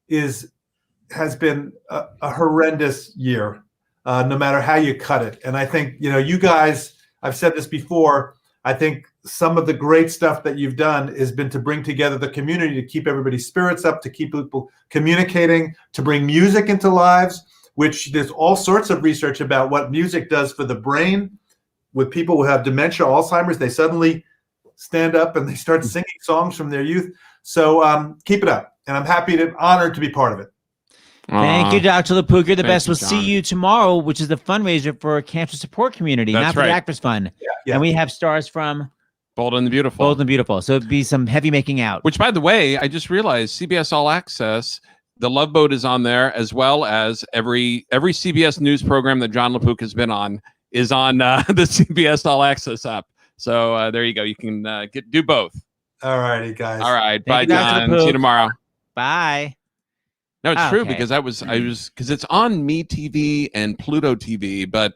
has been a horrendous year, no matter how you cut it. And I think, you guys, I've said this before, I think some of the great stuff that you've done has been to bring together the community, to keep everybody's spirits up, to keep people communicating, to bring music into lives, which there's all sorts of research about what music does for the brain. With people who have dementia, Alzheimer's, they suddenly stand up and they start singing songs from their youth. So keep it up. And I'm honored to be part of it. Thank you, Dr. LaPook. You're the best. We'll see you tomorrow, which is the fundraiser for a cancer support community, not for the Actors Fund. Yeah. And we have stars from Bold and the Beautiful. Bold and Beautiful. So it'd be some heavy making out. Which, by the way, I just realized CBS All Access, The Love Boat is on there, as well as every CBS news program that John LaPook has been on is on the CBS All Access app. So there you go. You can do both. All righty, guys. All right. Bye, John. See you tomorrow. Bye. No, it's true because I was because it's on Me TV and Pluto TV, but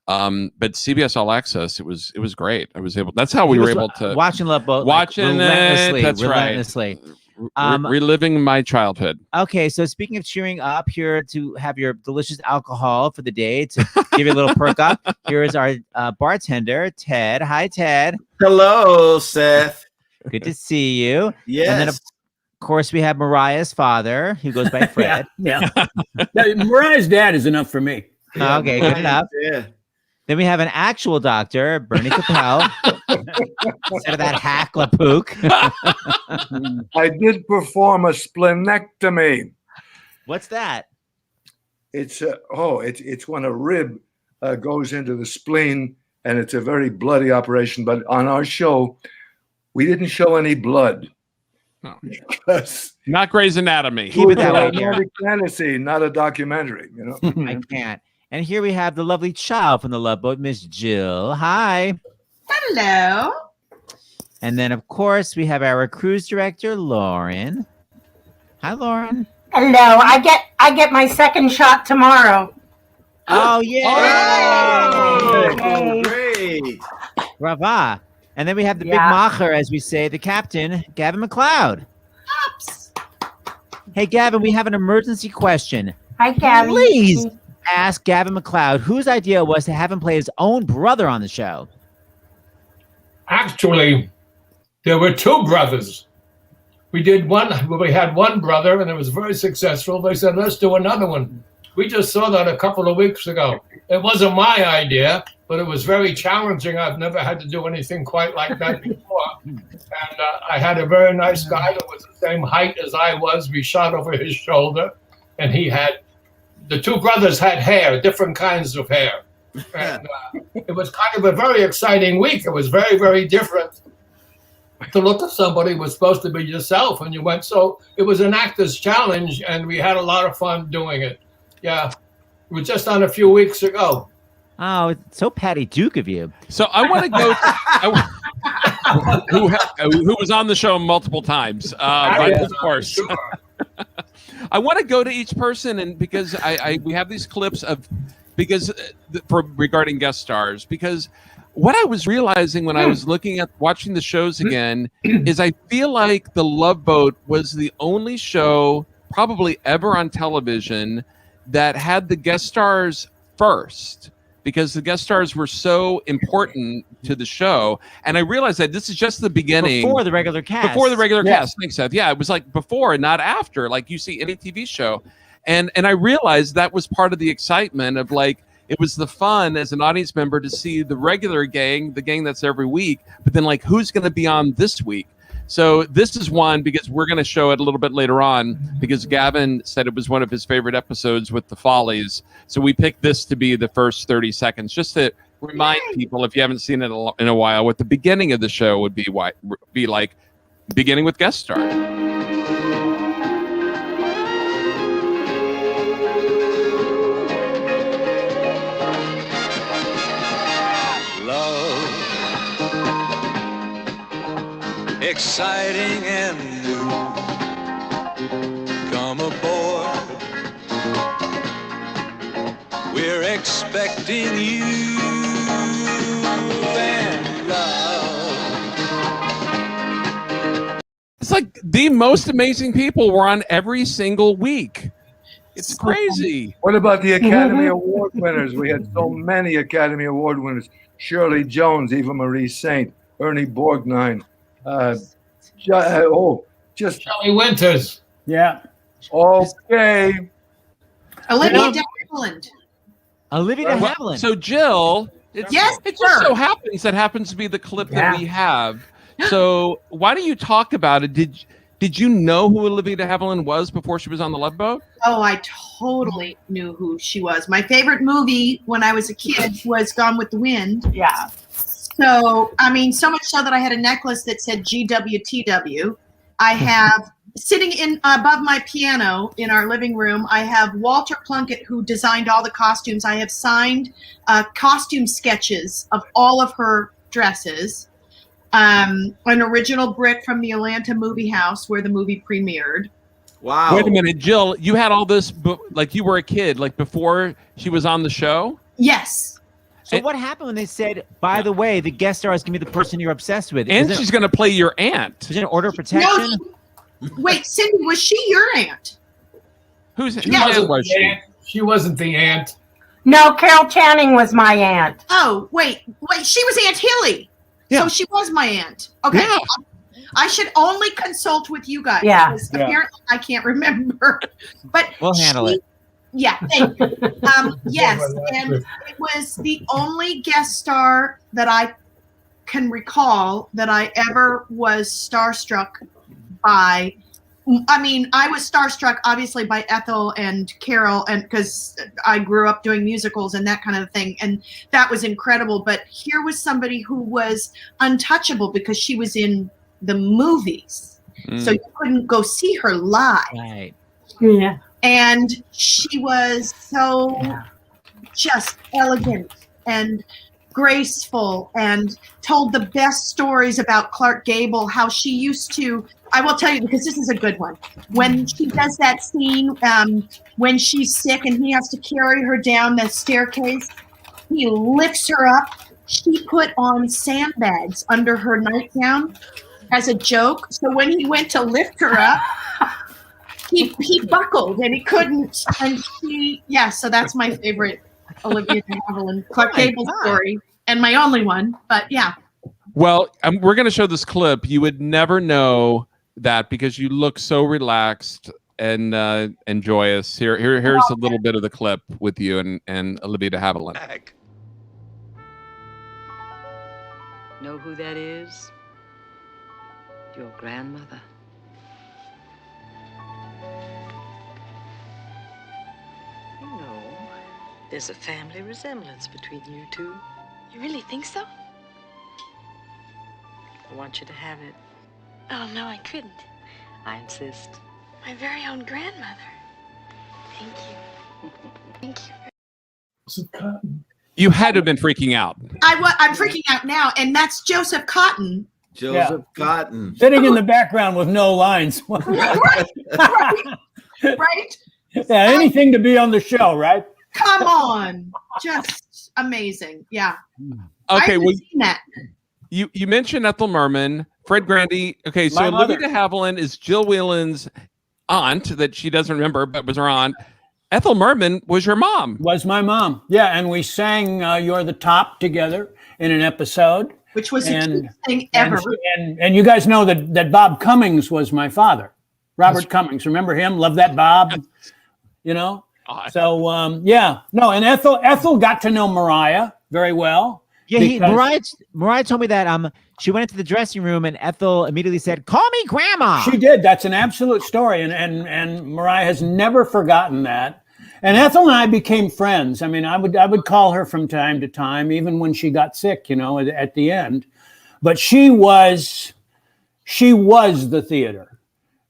CBS All Access, it was great. I was able. That's how we were able to watching Love Boat, relentlessly. That's relentlessly. Reliving my childhood. Okay, so speaking of cheering up, here to have your delicious alcohol for the day to give you a little perk up. Here is our bartender, Ted. Hi, Ted. Hello, Seth. Good to see you. Yes. And then, of course, we have Mariah's father, who goes by Fred. Yeah. Mariah's dad is enough for me. Yeah, okay, good enough. Yeah. Then we have an actual doctor, Bernie Kopell, instead of that hack LaPook. I did perform a splenectomy. What's that? It's when a rib goes into the spleen, and it's a very bloody operation. But on our show, we didn't show any blood. No. Not Grey's Anatomy. Keep it that way here. Fantasy, not a documentary. I can't. And here we have the lovely child from the Love Boat, Miss Jill. Hi. Hello. And then, of course, we have our cruise director, Lauren. Hi, Lauren. Hello. I get my second shot tomorrow. Oh, yeah. Oh, great. Brava. And then we have the big macher, as we say, the captain, Gavin MacLeod. Oops. Hey, Gavin, we have an emergency question. Hi, Gavin. Please ask Gavin MacLeod whose idea it was to have him play his own brother on the show. Actually, There were two brothers. We had one brother, and it was very successful. They said, let's do another one. We just saw that a couple of weeks ago. It wasn't my idea, but it was very challenging. I've never had to do anything quite like that before. And I had a very nice guy that was the same height as I was. We shot over his shoulder, and the two brothers had hair, different kinds of hair. And it was kind of a very exciting week. It was very, very different. To look at somebody was supposed to be yourself, and you went. So it was an actor's challenge, and we had a lot of fun doing it. Yeah, it was just on a few weeks ago. Oh, it's so Patty Duke of you. So I want to go. Who was on the show multiple times? Of course. Sure. I want to go to each person, and because we have these clips regarding guest stars, because what I was realizing when I was watching the shows again is I feel like The Love Boat was the only show probably ever on television that had the guest stars first, because the guest stars were so important to the show. And I realized that this is just the beginning. Before the regular cast. Cast. Thanks, Seth. Yeah, it was like before and not after, like you see any TV show. And I realized that was part of the excitement of like, it was the fun as an audience member to see the regular gang, the gang that's every week, but then like, who's going to be on this week? So this is one, because we're going to show it a little bit later on, because Gavin said it was one of his favorite episodes with the Follies. So we picked this to be the first 30 seconds, just to remind people, if you haven't seen it in a while, what the beginning of the show would be like, beginning with guest star. Exciting and new. Come aboard. We're expecting you and love. It's like the most amazing people were on every single week. It's crazy. What about the Academy Award winners? We had so many Academy Award winners. Shirley Jones, Eva Marie Saint, Ernie Borgnine. Just Shelley Winters. Yeah. Okay. Olivia de Havilland. Olivia de Havilland. So Jill, it just so happens to be the clip that we have. So why don't you talk about it? Did you know who Olivia de Havilland was before she was on the Love Boat? Oh, I totally knew who she was. My favorite movie when I was a kid was Gone with the Wind. Yeah. So, I mean, so much so that I had a necklace that said GWTW. I have, sitting above my piano in our living room, I have Walter Plunkett, who designed all the costumes. I have signed costume sketches of all of her dresses. An original brick from the Atlanta Movie House where the movie premiered. Wow. Wait a minute, Jill, you had all this, like you were a kid, like before she was on the show? Yes. So what happened when they said, by the way, the guest star is going to be the person you're obsessed with? And she's going to play your aunt. Is it an order of protection? No, wait, Cindy, was she your aunt? Whose aunt was she? She wasn't the aunt. No, Carol Channing was my aunt. Oh, wait, she was Aunt Hilly. Yeah. So she was my aunt. Okay. Yeah. I should only consult with you guys. Yeah. Because apparently I can't remember. But we'll handle it. Yeah, thank you. Yes, and it was the only guest star that I can recall that I ever was starstruck by. I mean, I was starstruck obviously by Ethel and Carol, and because I grew up doing musicals and that kind of thing, and that was incredible. But here was somebody who was untouchable because she was in the movies, so you couldn't go see her live. Right. Yeah. And she was so just elegant and graceful and told the best stories about Clark Gable, how she used to, I will tell you because this is a good one. When she does that scene, when she's sick and he has to carry her down the staircase, he lifts her up. She put on sandbags under her nightgown as a joke. So when he went to lift her up, he buckled and he couldn't, and so that's my favorite Olivia de Havilland Clark Gable story, and my only one. But yeah, Well, we're going to show this clip. You would never know that because you look so relaxed and joyous. Here's a little bit of the clip with you and Olivia de Havilland. Know who that is? Your grandmother. You know, there's a family resemblance between you two. You really think so? I want you to have it. Oh, no, I couldn't. I insist. My very own grandmother. Thank you. Thank you. You had to have been freaking out. I'm freaking out now, and that's Joseph Cotton. Joseph Cotton. Sitting in the background with no lines. Right. Yeah, anything to be on the show, right? Come on. Just amazing. Yeah. Okay, well, seen that. You mentioned Ethel Merman, Fred Grandy. Okay, so Olivia de Havilland is Jill Whelan's aunt that she doesn't remember, but was her aunt. Ethel Merman was your mom. Was my mom. Yeah, and we sang You're the Top together in an episode. Which was the cutest thing ever. And you guys know that Bob Cummings was my father. Robert Cummings. Remember him? Love that Bob. You know? So, yeah. No, and Ethel got to know Mariah very well. Yeah, Mariah told me that she went into the dressing room and Ethel immediately said, "Call me Grandma." She did. That's an absolute story, and Mariah has never forgotten that. And Ethel and I became friends. I mean, I would call her from time to time, even when she got sick, you know, at the end. But she was the theater,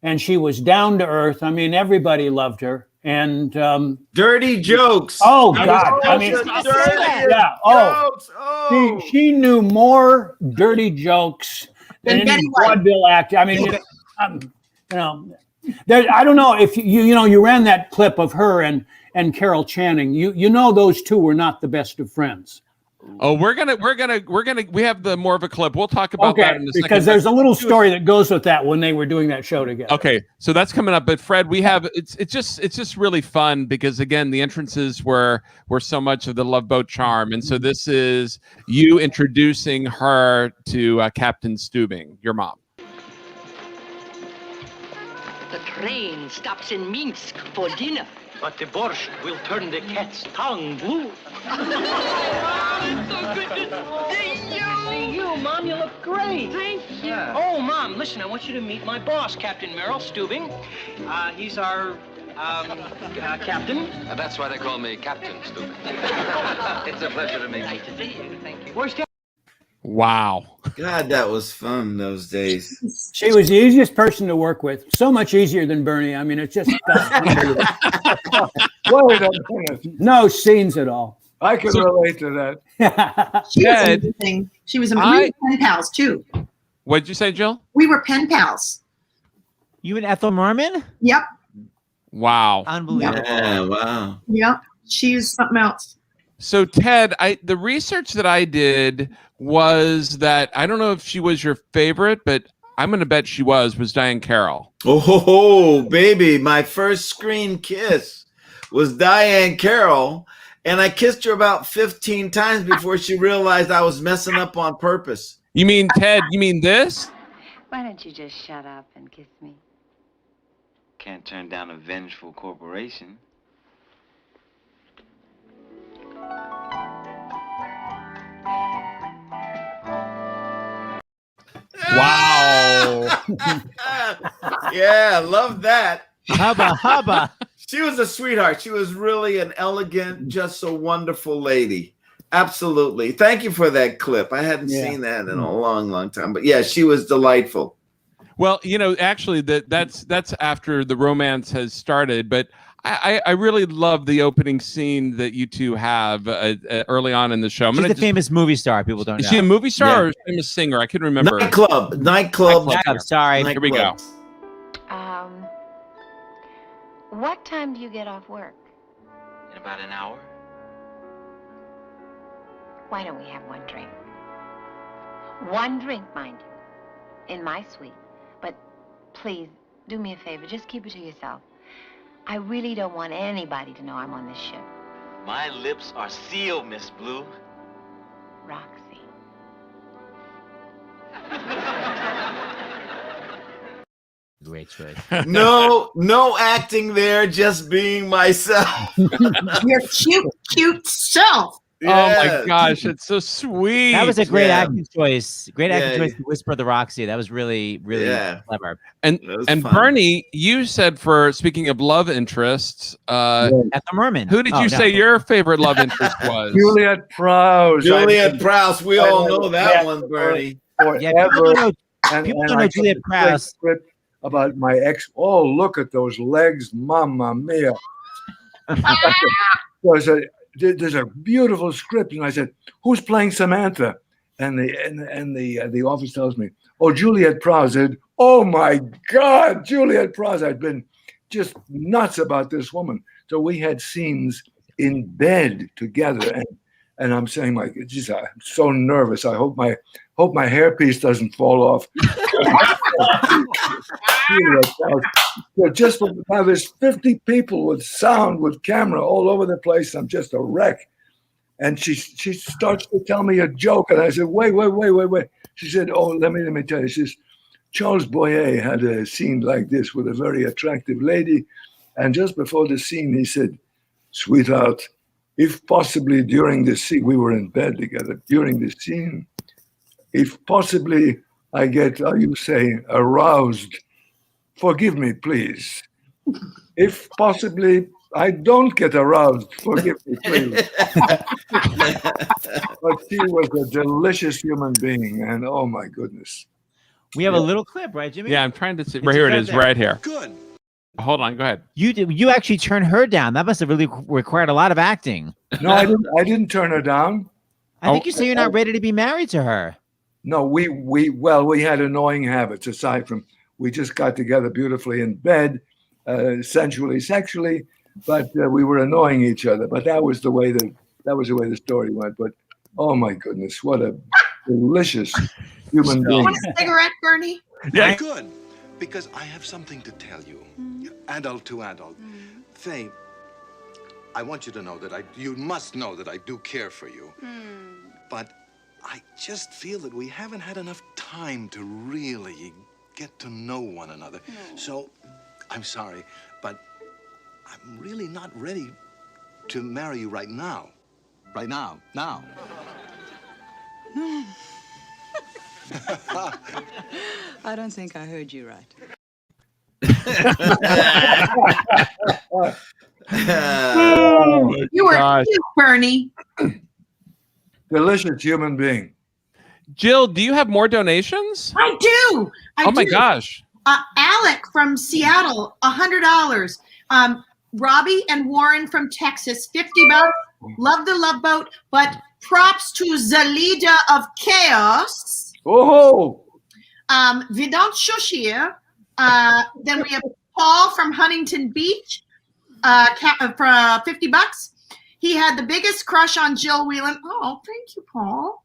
and she was down to earth. I mean, everybody loved her. And dirty jokes. Oh God! I mean, yeah. Oh, she knew more dirty jokes than any vaudeville actor. I mean, you know, I don't know if you ran that clip of her and Carol Channing. You know those two were not the best of friends. Oh, we have the more of a clip. We'll talk about that in a second. Because there's a little story that goes with that when they were doing that show together. Okay, so that's coming up. But Fred, we have it's just really fun because again, the entrances were so much of the Love Boat charm, and so this is you introducing her to Captain Stubing, your mom. The train stops in Minsk for dinner. But the borscht will turn the cat's tongue blue. So good to see you, Mom. You look great. Thank you. Oh, Mom, listen, I want you to meet my boss, Captain Merrill Stubing. He's our captain. That's why they call me Captain Stubing. It's a pleasure to meet you. Nice to see you. Thank you. Where's Dad? Wow. God, that was fun those days. She was the easiest person to work with. So much easier than Bernie. I mean, it's just no scenes at all. I can relate to that. She was amazing. She was amazing. We were pen pals too. What'd you say, Jill? We were pen pals. You and Ethel Merman? Yep. Wow. Unbelievable. Yeah, wow. Yep. She's something else. So Ted, the research that I did was that I don't know if she was your favorite, but I'm going to bet she was Diane Carroll. Oh, baby. My first screen kiss was Diane Carroll, and I kissed her about 15 times before she realized I was messing up on purpose. You mean, Ted, you mean this? Why don't you just shut up and kiss me? Can't turn down a vengeful corporation. Wow. Yeah, love that. Hubba. She was a sweetheart. She was really an elegant, just a wonderful lady. Absolutely. Thank you for that clip. I hadn't seen that in a long, long time. But yeah, she was delightful. Well, you know, actually, that's after the romance has started. But I really love the opening scene that you two have early on in the show. She's a famous movie star. People don't know. Is she a movie star or a famous singer? I couldn't remember. Nightclub. Sorry. Here we go. What time do you get off work? In about an hour. Why don't we have one drink? One drink, mind you, in my suite. But please, do me a favor, just keep it to yourself. I really don't want anybody to know I'm on this ship. My lips are sealed, Miss Blue. Roxy. Great choice. No acting there, just being myself. Your cute self. Oh my Yes. gosh, it's so sweet. That was a great Yeah. acting choice. Great acting Yeah. choice to Whisper the Roxy. That was really, really Yeah. clever. And fun. Bernie, you said, for speaking of love interests, Ethel Merman. who did you say your favorite love interest was? Juliet Prowse. Juliet Prowse. We all know that Yeah. one, Bernie. Yeah, Forever. people And don't I know got Juliet this Prowse. script about my ex. Oh, look at those legs, mamma mia! So I said, "There's a beautiful script," and I said, "Who's playing Samantha?" And the office tells me, "Oh, Juliet Prowse." I said, "Oh my God, Juliet Prowse!" I'd been just nuts about this woman. So we had scenes in bed together, and I'm saying, like, geez, I'm so nervous. I hope my hairpiece doesn't fall off. So just now, there's 50 people with sound, with camera all over the place. I'm just a wreck. And she starts to tell me a joke, and I said, wait. She said, "Oh, let me tell you." She says, "Charles Boyer had a scene like this with a very attractive lady, and just before the scene, he said, 'Sweetheart, if possibly during the scene,' we were in bed together, during the scene, 'if possibly I get, how you say, aroused, forgive me, please. If possibly I don't get aroused, forgive me, please.'" But she was a delicious human being, and oh my goodness. We have a little clip, right, Jimmy? Yeah, I'm trying to see. It's Right here it right is, there. right here. Good. Hold on, go ahead. You actually turned her down. That must have really required a lot of acting. No, I didn't turn her down. I think you say you're not ready to be married to her. No, we had annoying habits aside from we just got together beautifully in bed, sensually, sexually, but we were annoying each other. But that was the way the story went. But oh my goodness, what a delicious human You being. want a cigarette, Bernie? Yeah, good. Because I have something to tell you. Adult to adult. Faye, I want you to know that you must know that I do care for you. But I just feel that we haven't had enough time to really get to know one another. So, I'm sorry, but I'm really not ready to marry you right now. Right now. Now. I don't think I heard you right. You were cute, Bernie. Delicious human being. Jill, do you have more donations? I do. Oh my gosh. Alec from Seattle, $100. Robbie and Warren from Texas, $50. Love the Love Boat, but props to Zalida of Chaos. Oh. Vidant Shoshir. Then we have Paul from Huntington Beach for $50. He had the biggest crush on Jill Whelan. Oh, thank you, Paul.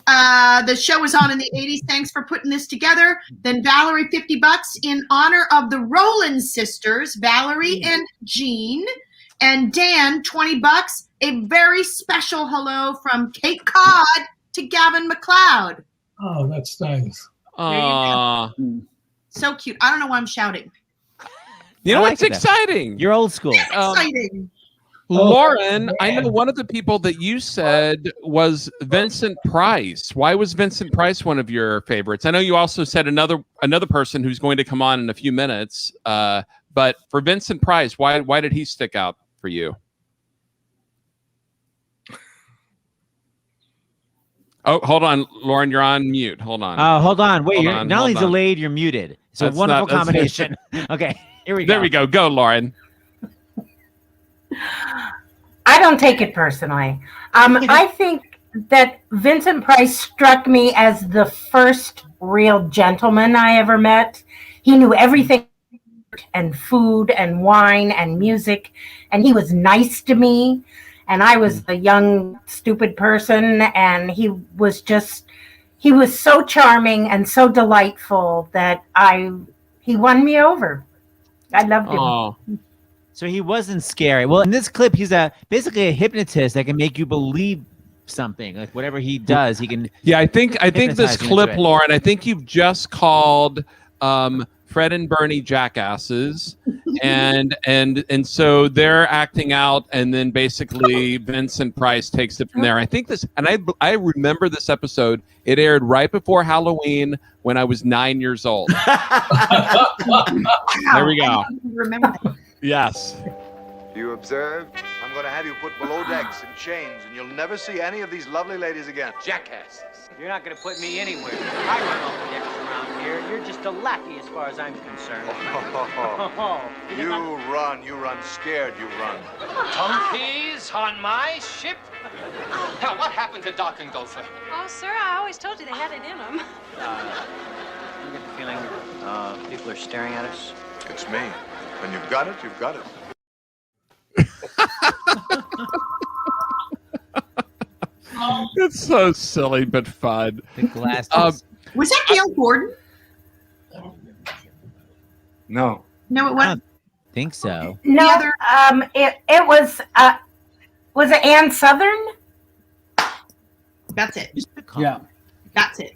The show was on in the 80s. Thanks for putting this together. Then Valerie, $50 in honor of the Rowland sisters, Valerie and Jean. And Dan, $20. A very special hello from Cape Cod to Gavin MacLeod. Oh, that's nice. So cute. I don't know why I'm shouting. You know I what's like that. exciting? You're old school. Exciting. Lauren, I know one of the people that you said was Vincent Price. Why was Vincent Price one of your favorites? I know you also said another person who's going to come on in a few minutes. But for Vincent Price, why did he stick out for you? Oh, hold on, Lauren, you're on mute. Hold on. Oh, hold on. Wait, Hold you're on, not only hold on. delayed, you're muted. It's a That's wonderful not- that's- combination. Okay, here we go. There we go. Go, Lauren. I don't take it personally. I think that Vincent Price struck me as the first real gentleman I ever met. He knew everything, and food and wine and music, and he was nice to me. And I was a young, stupid person, and he was so charming and so delightful that he won me over. I loved him. Oh. So he wasn't scary. Well, in this clip, he's basically a hypnotist that can make you believe something. Like whatever he does, he can. Yeah, I think this hypnotize you into clip, it. Lauren, I think you've just called Fred and Bernie jackasses, and so they're acting out, and then basically Vincent Price takes it from there. I think this, and I remember this episode. It aired right before Halloween when I was 9 years old. There we go. Remember that. Yes. Do you observe? I'm going to have you put below decks in chains, and you'll never see any of these lovely ladies again. Jackasses. You're not going to put me anywhere. I run all the decks around here. You're just a lackey as far as I'm concerned. You run scared, you run. Donkeys on my ship? Hell, what happened to Doc and Gopher? Oh, sir, I always told you they had it in them. You get the feeling people are staring at us? It's me. When you've got it, you've got it. It's so silly but fun. The glasses. Was that Gail Gordon? No. No, it I wasn't. don't think so. No, it was it Ann Southern? That's it. Yeah. That's it.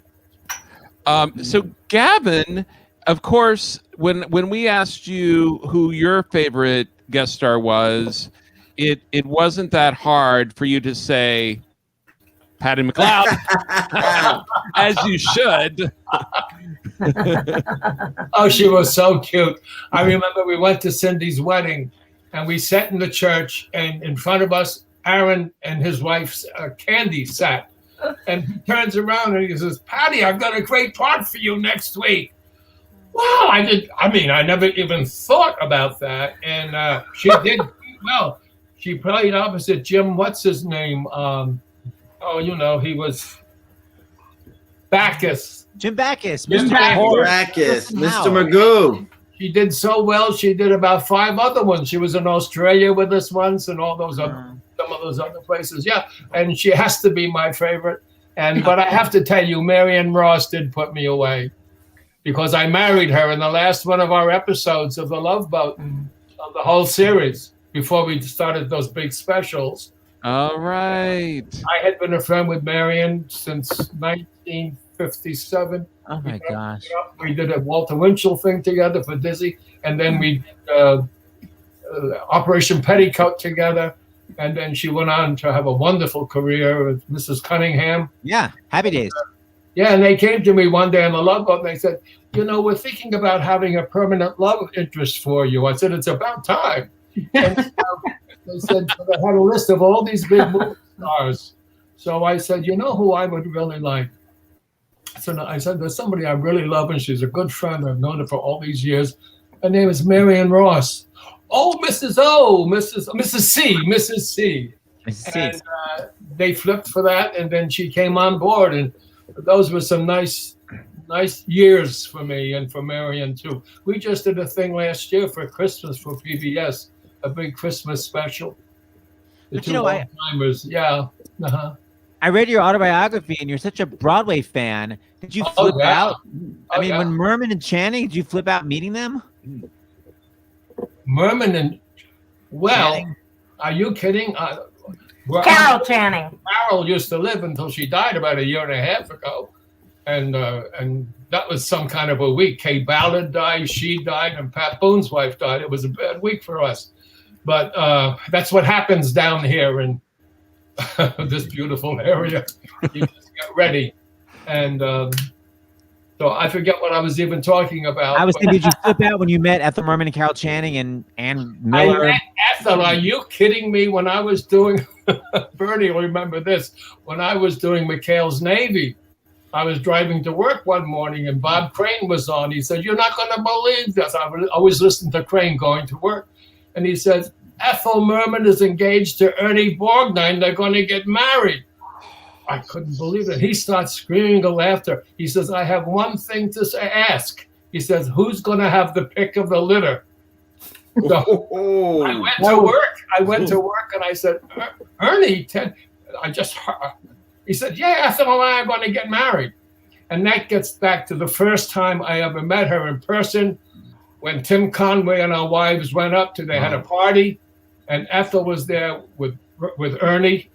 So Gavin, of course, when we asked you who your favorite guest star was, it wasn't that hard for you to say Patty MacLeod, as you should. Oh, she was so cute. I remember we went to Cindy's wedding, and we sat in the church, and in front of us, Aaron and his wife, Candy, sat. And he turns around and he says, Patty, I've got a great part for you next week. Wow, I never even thought about that. And she did well. She played opposite Jim, what's his name? He was Bacchus. Jim Bacchus. Jim Bacchus, Mr. Magoo. She did so well. She did about 5 other ones. She was in Australia with us once, and all those other, some of those other places. Yeah, and she has to be my favorite. But I have to tell you, Marion Ross did put me away, because I married her in the last one of our episodes of The Love Boat of the whole series before we started those big specials. All right. I had been a friend with Marion since 1957. Oh my gosh. We did a Walter Winchell thing together for Dizzy, and then we did Operation Petticoat together, and then she went on to have a wonderful career with Mrs. Cunningham. Yeah, Happy Days. Yeah, and they came to me one day on the Love Boat, and they said, we're thinking about having a permanent love interest for you. I said, it's about time. And they said, I had a list of all these big movie stars. So I said, who I would really like? So I said, there's somebody I really love, and she's a good friend. I've known her for all these years. Her name is Marion Ross. Oh, Mrs. C. And they flipped for that, and then she came on board, and those were some nice years for me and for Marion too. We just did a thing last year for Christmas for PBS, a big Christmas special. The But two old-timers, yeah. Uh-huh. I read your autobiography, and you're such a Broadway fan. Did you flip out? When Merman and Channing, did you flip out meeting them? Merman and Channing. Are you kidding? Carol Channing. Carol used to live until she died about 1.5 years ago, and that was some kind of a week. Kay Ballard died, she died, and Pat Boone's wife died. It was a bad week for us, but that's what happens down here in this beautiful area. You just get ready, and so I forget what I was even talking about. I was thinking, did you flip out when you met Ethel Merman and Carol Channing and Ann Miller? I met Ethel. Are you kidding me? When I was doing, Bernie will remember this, when I was doing McHale's Navy, I was driving to work one morning, and Bob Crane was on. He said, "You're not going to believe this." I would always listen to Crane going to work. And he said, Ethel Merman is engaged to Ernie Borgnine. They're going to get married. I couldn't believe it. He starts screaming with laughter. He says, I have one thing to ask. He says, who's going to have the pick of the litter? So I went to work and I said, Ernie, he said, yeah, Ethel and I are going to get married. And that gets back to the first time I ever met her in person, when Tim Conway and our wives went up they had a party, and Ethel was there with Ernie.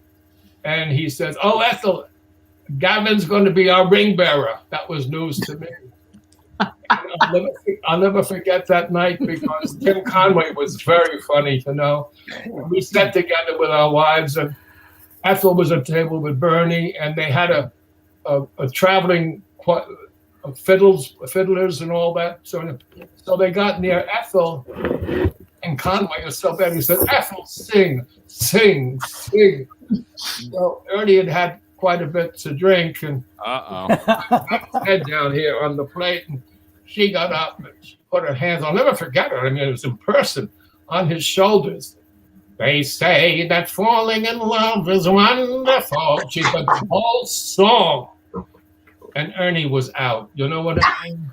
and he says, "Oh, Ethel, Gavin's going to be our ring bearer." That was news to me. I'll never forget that night because Tim Conway was very funny to know. We sat together with our wives, and Ethel was at the table with Bernie, and they had a traveling fiddlers and all that. So they got near Ethel, and Conway was so bad. He said, "Ethel, sing, sing, sing." So Ernie had quite a bit to drink, and head down here on the plate, and she got up and she put her hands. I'll never forget her. I mean, it was in person on his shoulders. "They say that falling in love is wonderful." She did the whole song, and Ernie was out. You know what I mean?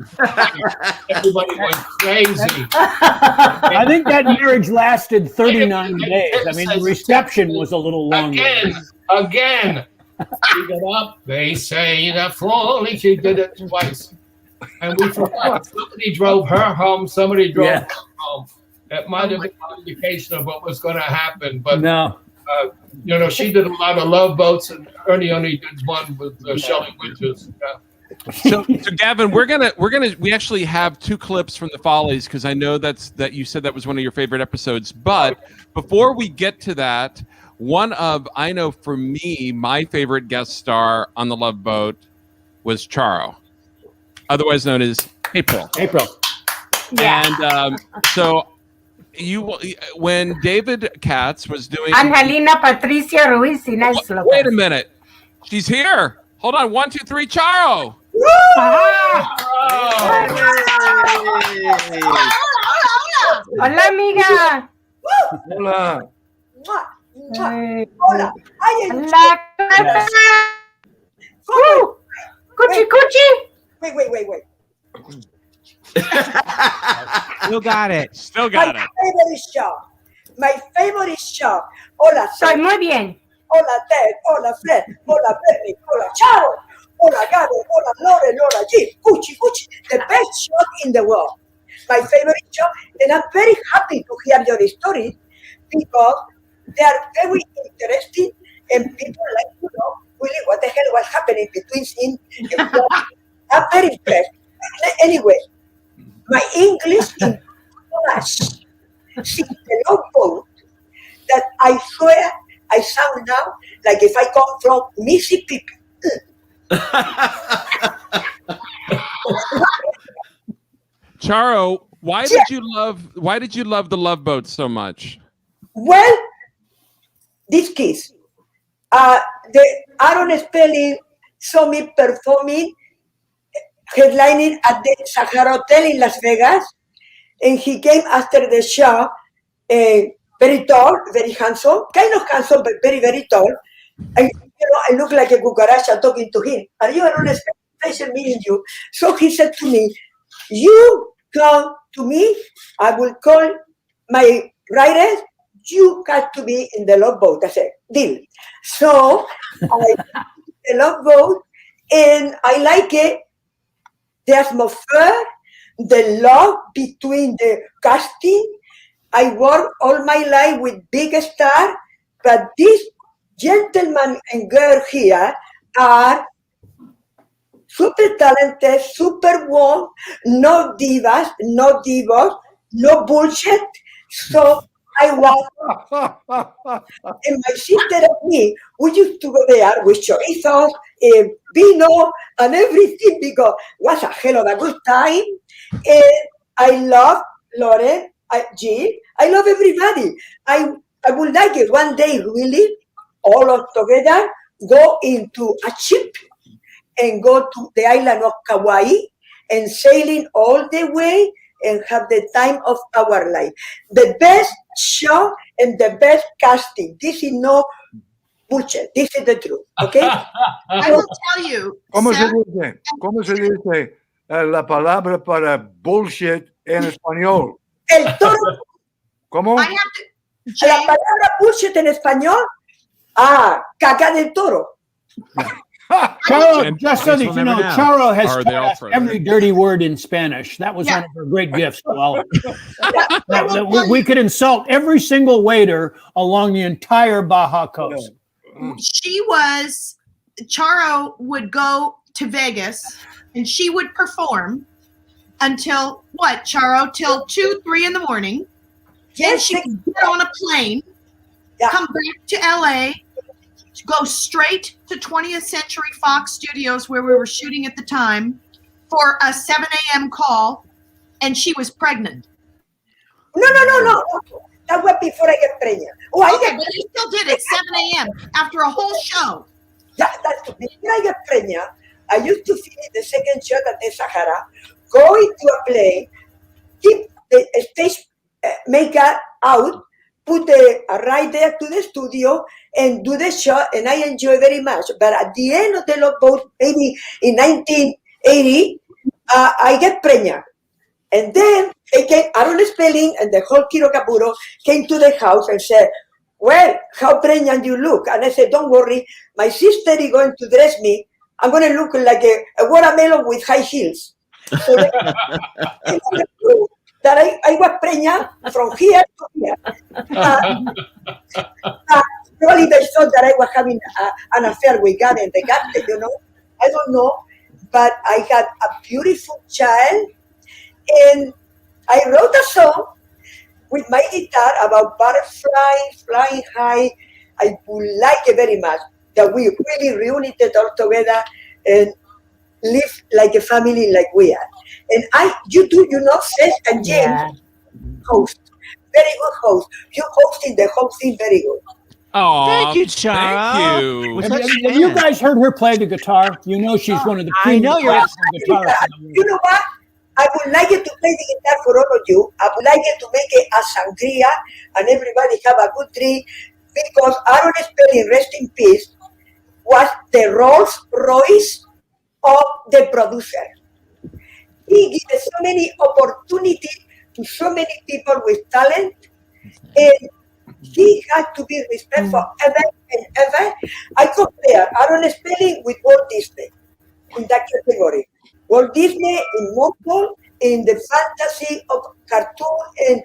Everybody went crazy. I think that marriage lasted 39 days. I mean, the reception was a little longer. Again. She got up. "They say that falling." She did it twice. And we forgot. Somebody drove her home. Somebody drove her home. It might have been an indication of what was going to happen. But, she did a lot of Love Boats, and Ernie only did one with Shelley Winters. So Gavin, we actually have 2 clips from the Follies because I know that you said that was one of your favorite episodes. But before we get to that, I know for me, my favorite guest star on the Love Boat was Charo, otherwise known as April. And so when David Katz was doing Angelina Patricia Ruiz. Wait a minute, she's here. Hold on, 1, 2, 3, Charo. Hola, amiga. Hola. Hola. Hola. Cuchi, cuchi. Wait. Still got it. My favorite show. Hola, Soy muy bien. Hola, Ted. Hola, Fred. Hola, Bernie. Hola, Charo. Hola, Gavin. Hola, Lauren. Hola, Jill. Cuchi. The best show in the world. My favorite show. And I'm very happy to hear your stories because they are very interesting and people like to know really what the hell was happening between him and God. I'm very impressed. Anyway, my English is much. Since the Love Boat that I swear I sound now like if I come from Mississippi. Charo, why did you love the Love Boat so much? Well, this kiss. The Aaron Spelling saw me performing, headlining at the Sahara Hotel in Las Vegas, and he came after the show, very tall, very handsome, kind of handsome, but very, very tall. And I look like a cucaracha talking to him. Are you Aaron Spelling? Pleasure meeting you. So he said to me, "You come to me, I will call my writers. You got to be in the Love Boat." I said, "Deal." So I the Love Boat, and I like it. The atmosphere, the love between the casting. I work all my life with big stars, but this gentleman and girl here are super talented, super warm, no divas, no divas, no bullshit. So I was, and my sister and me, we used to go there with chorizos, vino, and everything because it was a hell of a good time. And I love Lauren, Jill, I love everybody. I would like it one day, really, all of together, go into a ship and go to the island of Kauai and sailing all the way and have the time of our life. The best show and the best casting. This is no bullshit. This is the truth. Okay? I will tell you. ¿Cómo se dice la palabra para bullshit en español? El toro. ¿Cómo? La palabra bullshit en español. Caca del toro. Charo, just so that you know, Charo has Are taught they all us frozen? every dirty word in Spanish. That was one of her great gifts to all of us. We could insult every single waiter along the entire Baja Coast. Charo would go to Vegas and she would perform until what, Charo? Till 2, 3 in the morning. Then she would get on a plane, come back to LA, go straight to 20th Century Fox Studios where we were shooting at the time for a 7 a.m. call, and she was pregnant. No. That was before I get pregnant. But you still did it 7 a.m. after a whole show. Yeah, that's before I get pregnant. I used to finish the second shot at the Sahara, go into a plane, keep the stage makeup out, put right there to the studio and do the shot, and I enjoy very much. But at the end of the Love Boat, maybe in 1980, I get pregnant. And then they came, Aaron Spelling and the whole Kiro Kapuro came to the house and said, well, how pregnant you look. And I said, don't worry, my sister is going to dress me. I'm going to look like a watermelon with high heels. So that I was pregnant from here to here. Probably they thought that I was having an affair with Gavin the captain, I don't know. But I had a beautiful child. And I wrote a song with my guitar about butterflies flying high. I would like it very much that we really reunited all together and live like a family like we are. And you do, Seth and James host. Very good host. You hosting the whole thing very good. Oh, thank you, Charo. Thank you. Have you guys heard her play the guitar? You know she's one of the premier guitarists. You know what? I would like it to play the guitar for all of you. I would like it to make it a sangria and everybody have a good drink, because Aaron Spelling, rest in peace, was the Rolls Royce of the producer. He gave so many opportunities to so many people with talent, and he had to be respectful ever and ever. I compare Aaron Spelling with Walt Disney in that category. Walt Disney in Montreal, in the fantasy of cartoon and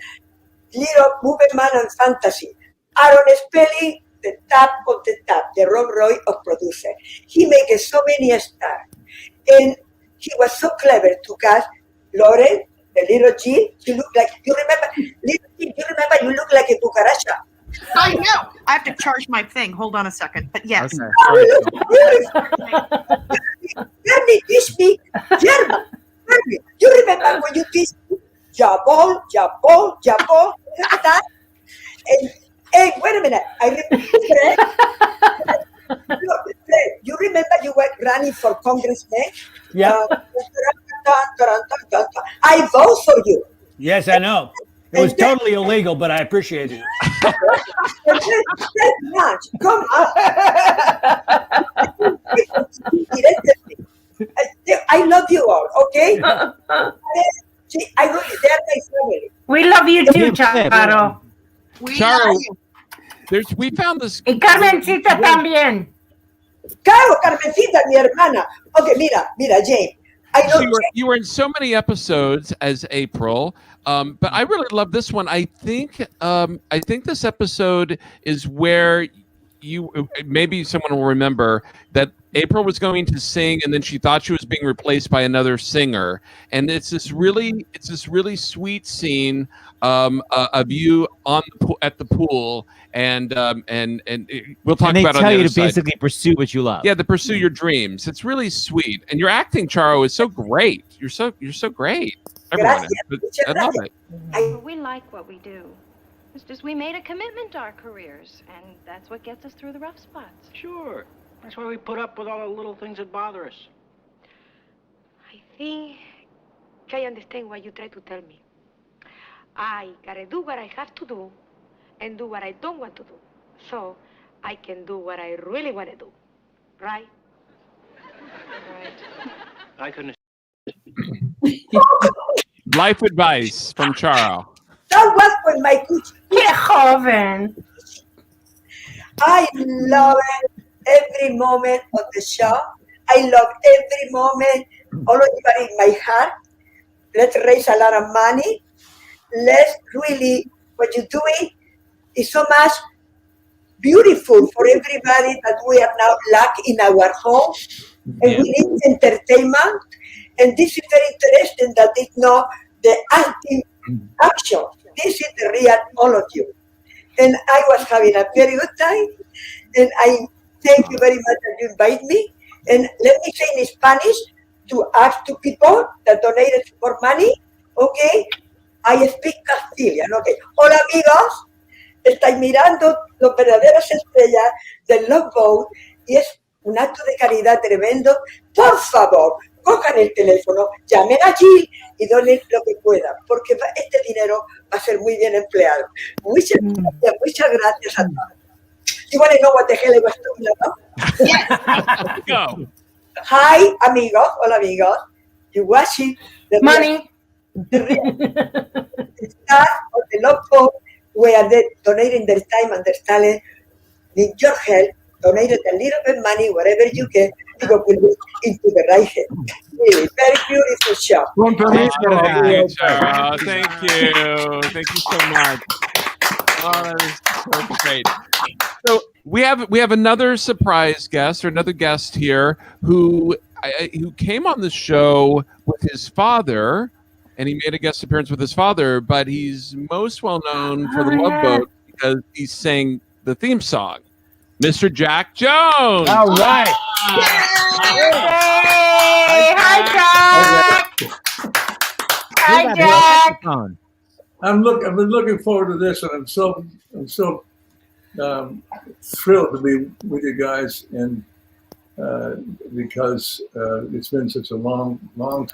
little movie man and fantasy. Aaron Spelling, the top of the top, the Rolls Royce of producer. He made so many stars. And he was so clever to cast Lauren, the little Jill. She looked like, you remember you look like a cucaracha. I know. I have to charge my thing. Hold on a second. But yes. Grandy teach me German. You remember when you teach me Jabol, that? And wait a minute. I remember. You remember you were running for congressman? Yeah. I vote for you. Yes, I know. It was totally illegal, but I appreciate it. Come on. I love you all, okay? I really, they're my family. We love you too, Charo. Charo, we found this. Y Carmencita también. Claro, Carmencita, mi hermana. Okay, mira, Jane. I know you were in so many episodes as April, but I really love this one. I think this episode is where maybe someone will remember that April was going to sing, and then she thought she was being replaced by another singer, and it's this really sweet scene of you at the pool, and we'll talk about. And they tell tell you to side. Basically pursue what you love. Yeah, to pursue your dreams. It's really sweet, and your acting, Charo, is so great. You're so great. Everyone is. I love it. We like what we do. It's just we made a commitment to our careers, and that's what gets us through the rough spots. Sure. That's why we put up with all the little things that bother us. I think I understand what you try to tell me. I gotta do what I have to do and do what I don't want to do, so I can do what I really want to do, right? Right. I couldn't. Life advice from Charo. That was when my coach. ¡Qué joven! I love every moment of the show. I love every moment. All of you are in my heart. Let's raise a lot of money. Let's really, what you're doing is so much beautiful for everybody that we are now lack in our home, and we need entertainment. And this is very interesting that it's not the anti-action. This is the real all of you. And I was having a very good time, and I thank you very much that you invite me. And let me say in Spanish to ask to people that donated more money, okay? I speak Castilian, okay. Hola amigos, estáis mirando los verdaderos estrellas del Love Boat y es un acto de caridad tremendo. Por favor, cojan el teléfono, llamen a Jill y donen lo que puedan, porque este dinero va a ser muy bien empleado. Muchas gracias a todos. You want to know what the hell I was talking about? Yes. Go. Hi, amigos. Hola, amigos. You watching the money. The star of the Love Boat, where they donating their time and their talent, need your help. Donate a little bit money, whatever you get, because we look into the right hand. Really, very beautiful show. Thank you. Thank you so much. Oh, that is so great. So we have another surprise guest, or another guest here who came on the show with his father, and he made a guest appearance with his father. But he's most well known for the Love Boat because he sang the theme song, Mr. Jack Jones. All right. Hey, hi, Jack. Hi, Jack. I've been looking forward to this, and I'm so thrilled to be with you guys, and because it's been such a long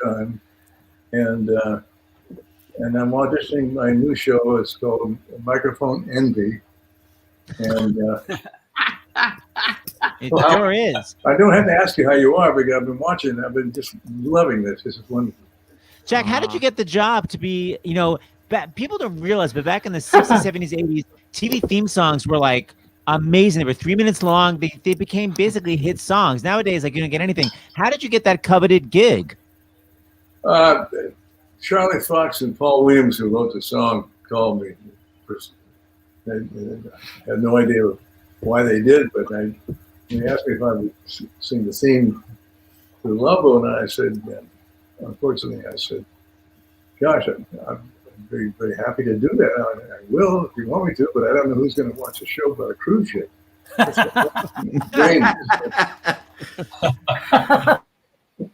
time, and I'm auditioning my new show. It's called Microphone Envy, and it sure is. I don't have to ask you how you are, because I've been watching. I've been just loving this. This is wonderful. Jack, how did you get the job to be? People don't realize, but back in the 60s, 70s, 80s, TV theme songs were like amazing. They were 3 minutes long. They became basically hit songs. Nowadays, like, you don't get anything. How did you get that coveted gig? Charlie Fox and Paul Williams, who wrote the song, called me. I had no idea why they did, but they asked me if I would sing the theme to Love Boat, and I said, unfortunately, I said, gosh, I'm very, very happy to do that. I will if you want me to, but I don't know who's going to watch a show about a cruise ship.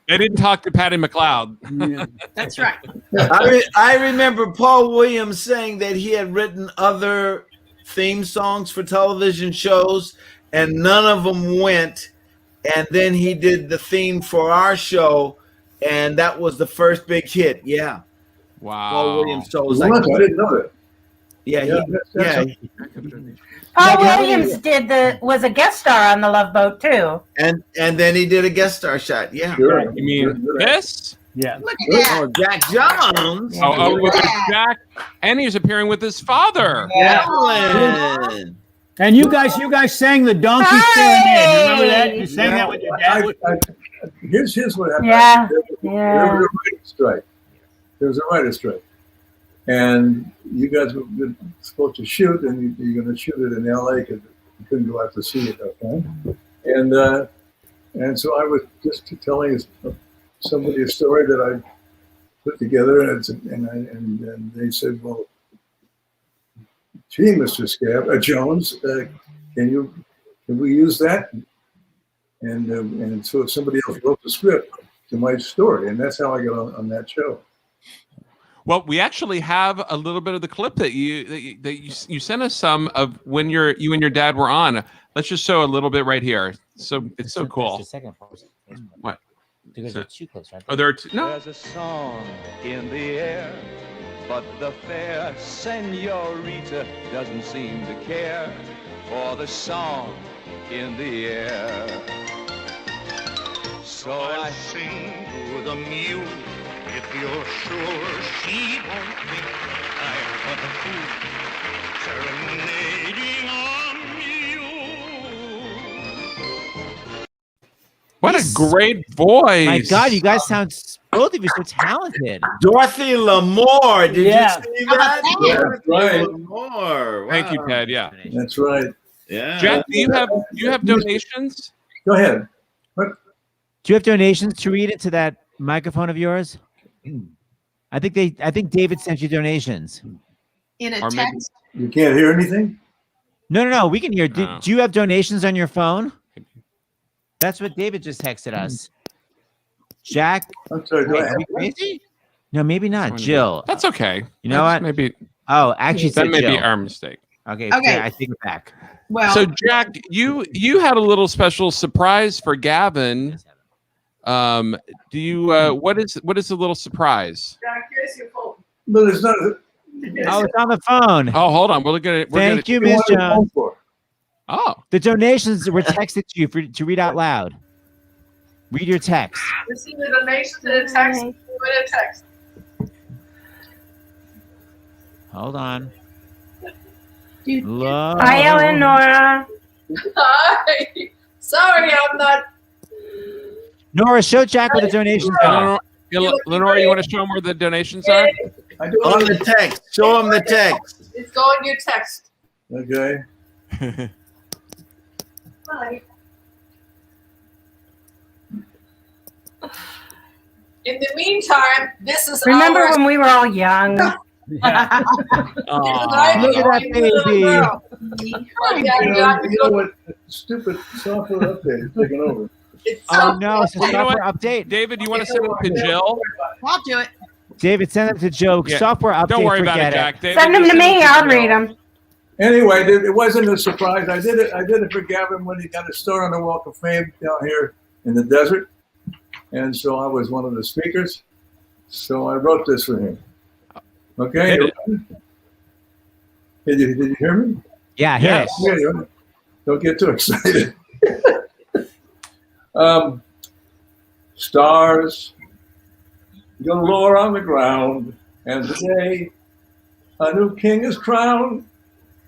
They didn't talk to Patty MacLeod. Yeah. That's right. I remember Paul Williams saying that he had written other theme songs for television shows, and none of them went. And then he did the theme for our show, and that was the first big hit. Yeah. Wow. Paul Williams. So it was I didn't know that. Yeah. Paul Williams was a guest star on the Love Boat too. And then he did a guest star shot. Yeah. Sure. You mean this? Yeah. Look at that. Oh, Jack Jones. With Jack, and he's appearing with his father. Ellen. And you guys sang the Donkey Serenade. Remember that? You sang that with your dad. Here's what happened. Yeah. There was a writer's strike. There was a writer's strike. And you guys were supposed to shoot, and you're going to shoot it in LA because you couldn't go out to see it that time. And so I was just telling somebody a story that I put together, and they said, well, gee, Mr. Jones, can we use that? And so somebody else wrote the script to my story, and that's how I got on that show. Well, we actually have a little bit of the clip that you sent us some of when you and your dad were on. Let's just show a little bit right here. So it's so cool. Just a second. What? Because they're too close, right? Oh, there are two. No. There's a song in the air, but the fair senorita doesn't seem to care for the song in the air. So I sing to the mule. If you're sure she won't think I'm but a fool serenading on you. What a great voice! My God, you guys sound, both of you, so talented. Dorothy L'Amour. Did you see that? Yeah, that's right. L'Amour. Wow. Thank you, Ted. Yeah. That's right. Yeah. Jack, do you have donations? Go ahead. Do you have donations to read into that microphone of yours? I think David sent you donations. In a Or maybe- text. You can't hear anything? No. We can hear. Do Oh. you have donations on your phone? That's what David just texted us. Jack. I'm sorry. Do Wait, I are have we crazy? No, maybe not. Jill. That's okay. You know what? Maybe. Oh, actually, That said may be Jill. our mistake. Okay. Okay. Yeah, I take it back. Well, So Jack, you had a little special surprise for Gavin. Do you what is the little surprise? Jack, here's your phone. But it's not. Oh, it's on the phone. Oh, hold on. We're looking at it. Thank you, What Ms. do you want Jones. it for? Oh, The donations were texted to you to read out loud. Read your text. Receive the donation to the text. With a text. Hold on. Hi, Eleanor. Hi. Sorry, I'm not. Nora, show Jack what the donations are. Lenore, you want to show him where the donations are? On the text. Show him the text. It's going your text. Okay. Hi. In the meantime, this is Remember our... when we were all young? Look at that baby. You know what? Stupid software update is taking over. Oh no, it's a Well, you know software what? update. David, you want to send it to Jill? I'll do it. David, send it to Joe. Yeah. Software update. Don't worry about it, forget Jack. David, Send them just to me. I'll Jill. read them. Anyway, it wasn't a surprise. I did it for Gavin when he got a star on the Walk of Fame down here in the desert. And so I was one of the speakers. So I wrote this for him. Okay. Did you hear me? Yeah, hit it. Yeah, don't get too excited. Stars galore on the ground, and today a new king is crowned.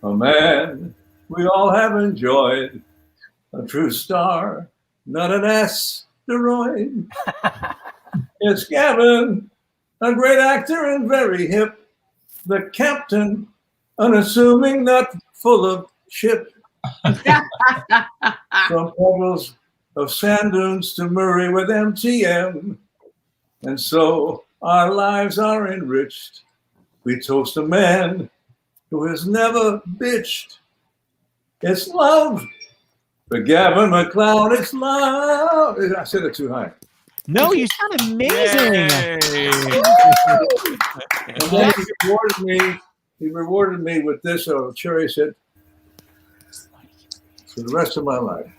A man we all have enjoyed, a true star, not an asteroid. It's Gavin, a great actor and very hip. The captain, unassuming, not full of shit. From puddles of sand dunes to Murray with MTM. And so our lives are enriched. We toast a man who has never bitched. It's love. For Gavin MacLeod, it's love. I said it too high. No, you sound amazing. And then he rewarded me with this cherry said for the rest of my life.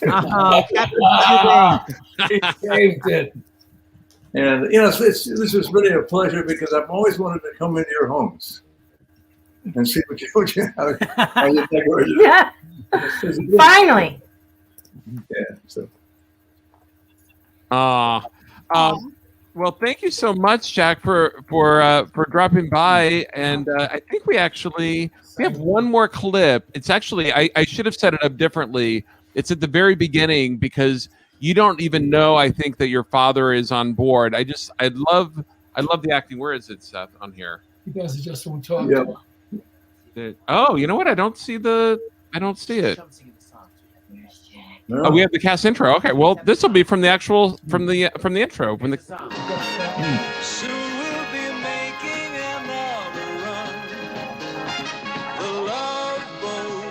Oh, Captain He saved it. And you know, this is really a pleasure because I've always wanted to come into your homes and see how you decorate it. Yeah. Finally. Yeah. So. Well, thank you so much, Jack, for dropping by. And I think we have one more clip. It's actually I should have set it up differently. It's at the very beginning because you don't even know. I think that your father is on board. I love the acting. Where is it, Seth? On here. You guys just won't talk. Yeah. Oh, you know what? I don't see it. No. Oh, we have the cast intro. Okay, well, this will be from the intro. From the Soon we'll be making another run. The Love Boat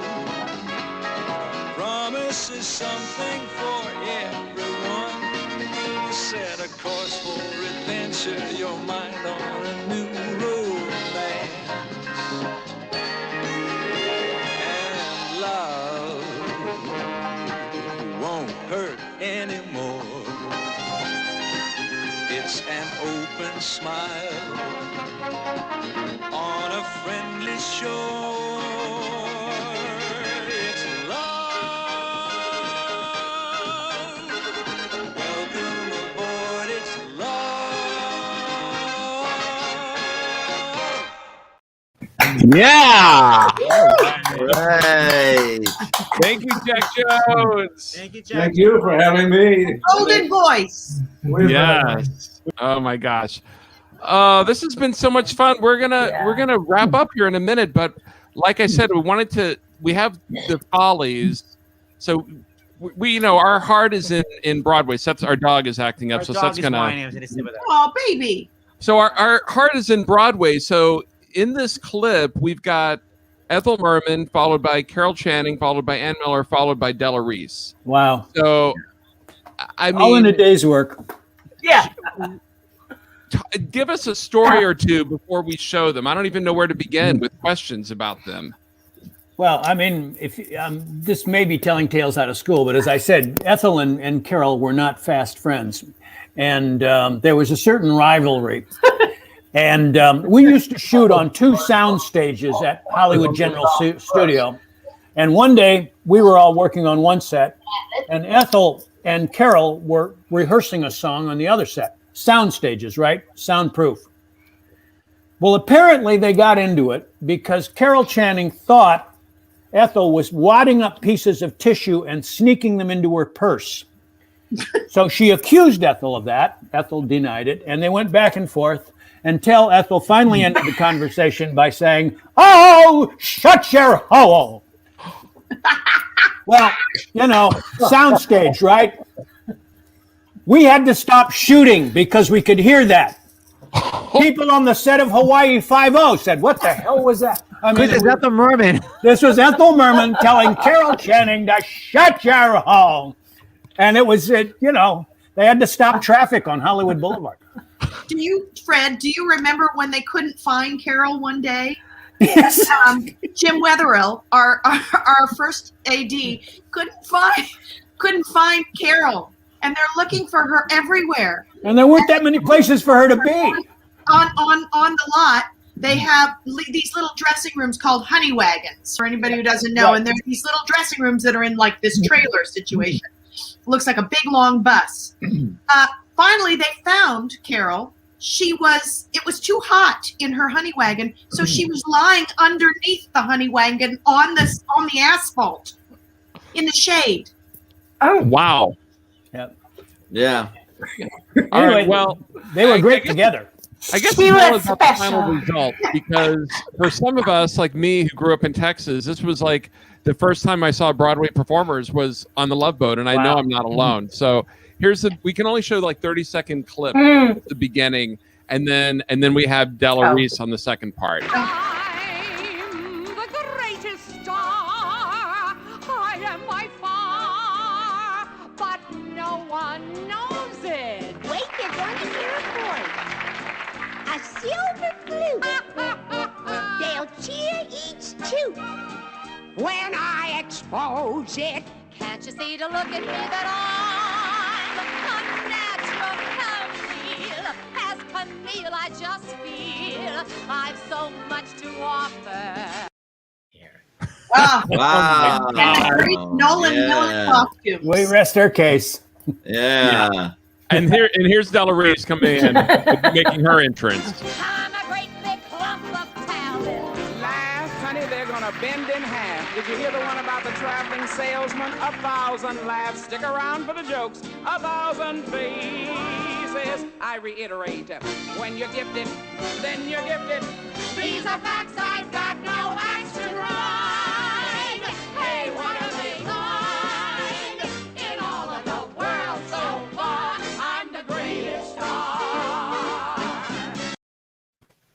promises something for everyone. Set a course for adventure, your mind on a new romance. And love won't hurt anymore. It's an open smile on a friendly shore. It's love. Welcome aboard. It's love. Yeah. Right. Thank you, Jack Jones. Thank you, Jack. Thank you for having me. Golden voice. Yes. Oh my gosh. This has been so much fun. We're gonna wrap up here in a minute, but like I said, we wanted we have the Follies. So we our heart is in Broadway. Seth's our dog is acting up, Our so dog Seth's is gonna. whining. I was gonna say about that. Oh, baby. So our heart is in Broadway. So in this clip, we've got Ethel Merman, followed by Carol Channing, followed by Ann Miller, followed by Della Reese. Wow. So I mean, all in a day's work. Yeah. Give us a story or two before we show them. I don't even know where to begin with questions about them. Well, I mean, if this may be telling tales out of school, but as I said, Ethel and Carol were not fast friends, and there was a certain rivalry. And we used to shoot on 2 sound stages at Hollywood General Studio. And one day we were all working on one set, and Ethel and Carol were rehearsing a song on the other set. Sound stages, right? Soundproof. Well, apparently they got into it because Carol Channing thought Ethel was wadding up pieces of tissue and sneaking them into her purse. So she accused Ethel of that. Ethel denied it, and they went back and forth until Ethel finally ended the conversation by saying, "Oh, shut your hole." Well, soundstage, right? We had to stop shooting because we could hear that. People on the set of Hawaii Five-0 said, "What the hell was that?" I mean, This is Ethel Merman. This was Ethel Merman telling Carol Channing to shut your hole. And it was, they had to stop traffic on Hollywood Boulevard. Fred, do you remember when they couldn't find Carol one day? Yes. Jim Wetherill, our first AD, couldn't find Carol, and they're looking for her everywhere. And there weren't that many places for her to be. On the lot, they have these little dressing rooms called honey wagons, for anybody who doesn't know. Right. And there's these little dressing rooms that are in like this trailer situation. Looks like a big long bus. Finally, they found Carol. It was too hot in her honey wagon, so she was lying underneath the honey wagon on the asphalt in the shade. Oh, wow. Yeah. All Anyway, right, well, they were great together. I guess She it's more was about the final special. result, because for some of us, like me, who grew up in Texas, this was like the first time I saw Broadway performers was on the Love Boat, and I know Wow. I'm not alone. So we can only show like 30-second clip at the beginning, and then we have Della Reese on the second part. I'm the greatest star. I am by far, but no one knows it. Wait, they're going to hear a voice. A silver flute. They'll cheer each toot. When I expose it, can't you see to look at me that I'm a natural Camille? As Camille, I just feel I've so much to offer. Wow. And the great Nolan Miller costume. We rest her case. Yeah. And here's Della Reese coming in, making her entrance. I'm a great big clump of talent. Laugh, honey, they're gonna bend in half. Did you hear the one about the traveling salesman? 1,000 laughs. Stick around for the jokes. 1,000 faces. I reiterate, when you're gifted, then you're gifted. These are facts, I've got no axe to grind. Hey, what are they like? In all of the world so far, I'm the greatest star.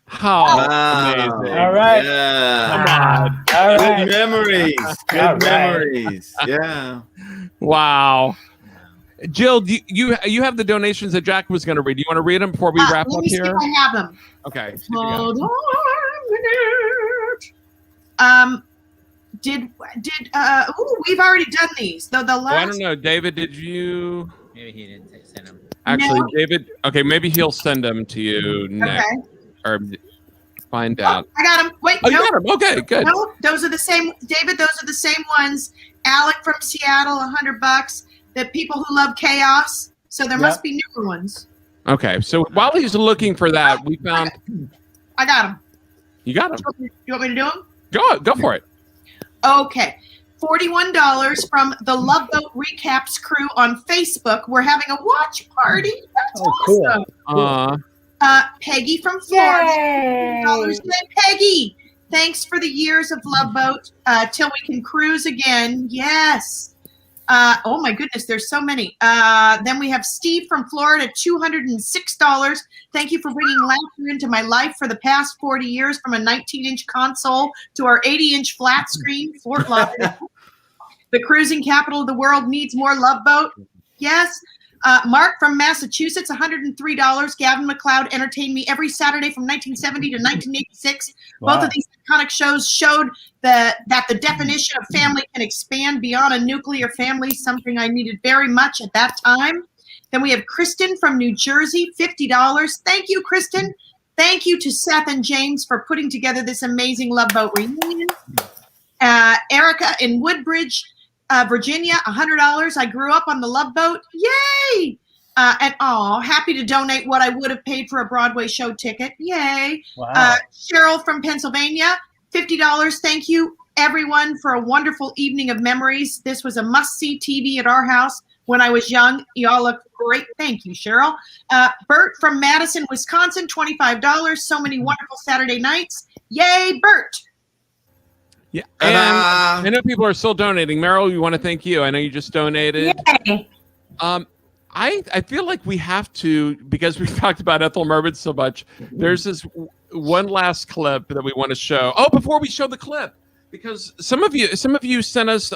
How amazing. All right. Yeah. Come on. All Good right. memories. Good All right. memories. Yeah. Wow. Jill, you have the donations that Jack was going to read. Do you want to read them before we wrap Let up me see here? if I have them. Okay. Hold on a minute. We've already done these. The Oh, I last. don't know. David, did you? Maybe he didn't send them. Actually, No. David. Okay, maybe he'll send them to you next, or find out. I got them. Wait, Oh, you no. got 'em. Okay, good. No, those are the same, David. Those are the same ones. Alec from Seattle, $100. The people who love chaos. So there must be newer ones. Okay, so while he's looking for that, we found. I got them. You got them. You want me to do them? Go for it. Okay. $41 from the Love Boat Recaps crew on Facebook. We're having a watch party. That's awesome. Cool. Peggy from Florida. $50. Peggy, Thanks for the years of Love Boat. Till we can cruise again. Yes. Oh my goodness, there's so many. Then we have Steve from Florida, $206. Thank you for bringing laughter into my life for the past 40 years, from a 19-inch console to our 80-inch flat screen, Fort Lauderdale. The cruising capital of the world needs more Love Boat. Yes. Mark from Massachusetts, $103. Gavin MacLeod entertained me every Saturday from 1970 to 1986. Wow. Both of these iconic shows showed that the definition of family can expand beyond a nuclear family, something I needed very much at that time. Then we have Kristen from New Jersey, $50. Thank you, Kristen. Thank you to Seth and James for putting together this amazing Love Boat reunion. Erica in Woodbridge, Virginia, $100. I grew up on the Love Boat. Yay! And happy to donate what I would have paid for a Broadway show ticket. Yay! Wow. Cheryl from Pennsylvania, $50. Thank you, everyone, for a wonderful evening of memories. This was a must-see TV at our house when I was young. Y'all look great. Thank you, Cheryl. Bert from Madison, Wisconsin, $25. So many wonderful Saturday nights. Yay, Bert! Yeah, and I know people are still donating. Meryl, we want to thank you. I know you just donated. Yay. I feel like we have to, because we've talked about Ethel Merman so much. There's this one last clip that we want to show. Oh, before we show the clip, because some of you sent us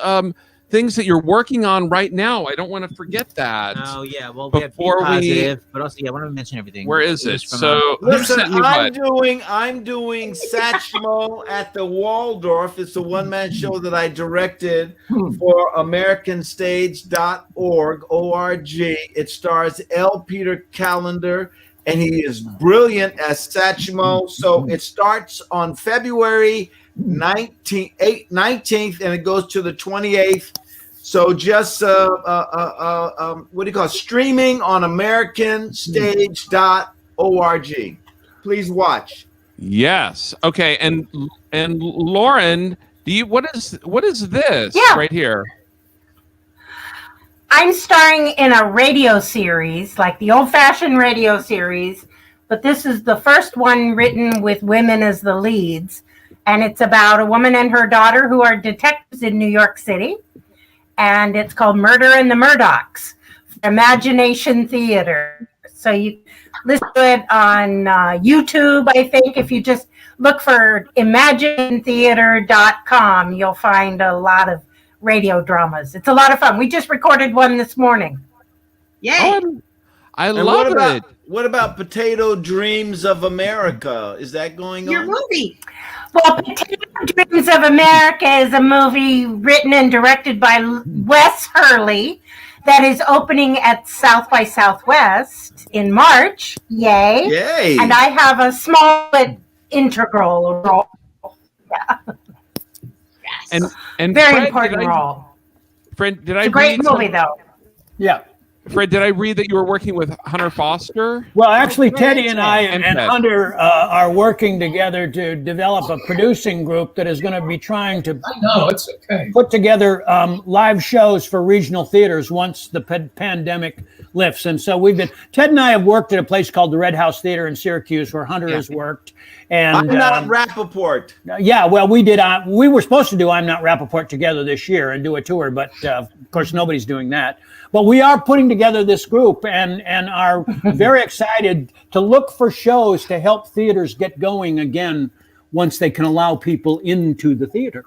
things that you're working on right now. I don't want to forget that. Oh yeah, well we before have positive, but also I want to mention everything. Where is it? From, So Listen, sent you I'm what? doing Satchmo at the Waldorf. It's a one-man show that I directed for AmericanStage.org, O-R-G. It stars L. Peter Callender, and he is brilliant as Satchmo. So it starts on February 19th, and it goes to the 28th. So just what do you call it? Streaming on AmericanStage.org. Please watch. Yes. Okay. And Lauren, what is this right here? I'm starring in a radio series, like the old-fashioned radio series, but this is the first one written with women as the leads. And it's about a woman and her daughter who are detectives in New York City. And it's called Murder in the Murdochs, Imagination Theater. So you listen to it on YouTube, I think. If you just look for imaginetheater.com, you'll find a lot of radio dramas. It's a lot of fun. We just recorded one this morning. Yay! I love it. What about Potato Dreams of America? Is that going on? Your movie. Well, Potato Dreams of America is a movie written and directed by Wes Hurley that is opening at South by Southwest in March. Yay. Yay. And I have a small but integral role. Yeah. And Very Fred, important role. Fred, did It's I a great read movie, though. Yeah. Fred, did I read that you were working with Hunter Foster? Well, actually, Teddy and I And and Ted. Hunter are working together to develop a producing group that is going to be trying to it's okay. put together live shows for regional theaters once the pandemic lifts. And so Ted and I have worked at a place called the Red House Theater in Syracuse where Hunter has worked. And I'm not Rappaport. yeah, well, we did. We were supposed to do I'm Not Rappaport together this year and do a tour, but of course, nobody's doing that. But we are putting together this group and are very excited to look for shows to help theaters get going again once they can allow people into the theater.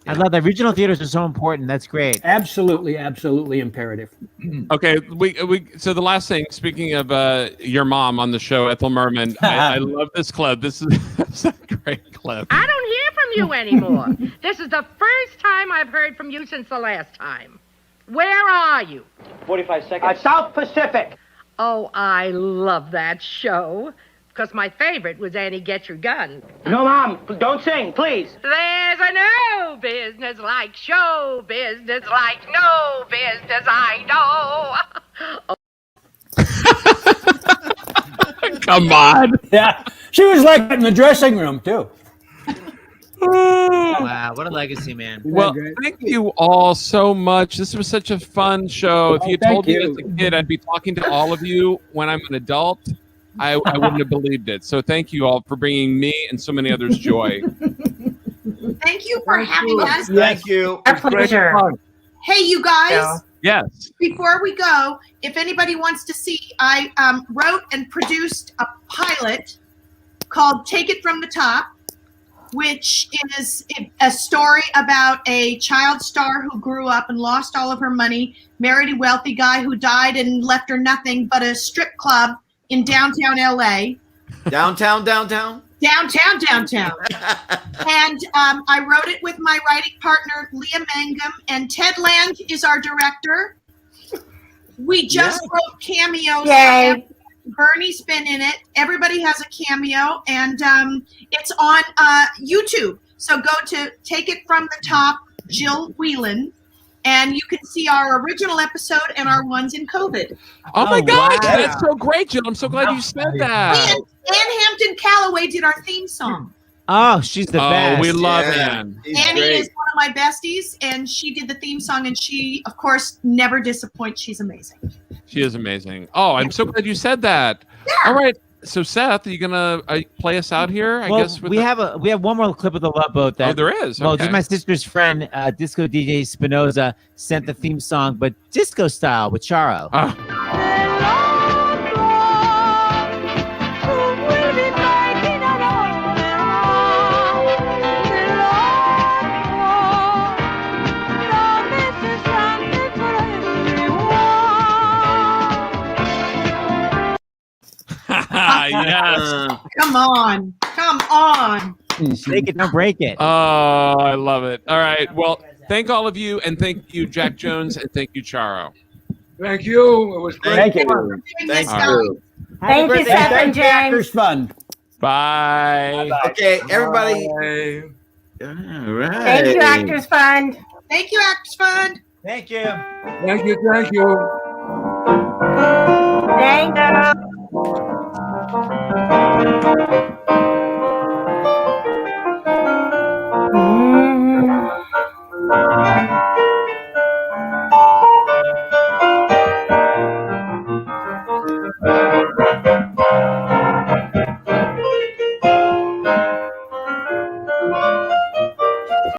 I love that. Regional theaters are so important. That's great. Absolutely, absolutely imperative. Okay, so the last thing, speaking of your mom on the show, Ethel Merman, I love this clip. This is a great clip. I don't hear from you anymore. This is the first time I've heard from you since the last time. Where are you? 45 seconds. South Pacific. Oh, I love that show. Because my favorite was Annie Get Your Gun. No, Mom, don't sing, please. There's a no business like show business, like no business I know. Come on. Yeah, she was like in the dressing room, too. Wow, what a legacy, man. Well, thank you all so much. This was such a fun show. If you told me as a kid I'd be talking to all of you when I'm an adult, I wouldn't have believed it. So thank you all for bringing me and so many others joy. Thank you for having us. Thank you. Our pleasure. Hey, you guys. Yes. Before we go, if anybody wants to see, I wrote and produced a pilot called Take It From the Top, which is a story about a child star who grew up and lost all of her money, married a wealthy guy who died and left her nothing but a strip club in downtown LA. Downtown. Downtown. And I wrote it with my writing partner, Leah Mangum, and Ted Lange is our director. We just wrote cameos. Yay. Bernie's been in it. Everybody has a cameo, and it's on YouTube. So go to Take It From the Top, Jill Whelan, and you can see our original episode and our ones in COVID. Oh my gosh, wow. that's so great, Jill. I'm so glad you said that. And Ann Hampton Calloway did our theme song. Oh, she's the best. We love Ann. Annie is one of my besties, and she did the theme song, and she, of course, never disappoints. She's amazing. She is amazing. Oh, I'm so glad you said that. All right. So Seth, are you gonna play us out here? I guess we have one more clip of the Love Boat. That, there is. Well, Okay. just my sister's friend, disco DJ Spinoza, sent the theme song, but disco style with Charo. Yes. Come on. Shake it, don't break it. Oh, I love it. All right. Well, thank all of you, and thank you, Jack Jones, and thank you, Charo. Thank you. It was great. Thank you. Thank you. Thank you, Seth and James. Actors Fun. Bye. Okay, everybody. Bye. All right. Thank you, Actors Fund. Thank you, Actors Fund. Thank you. Thank you.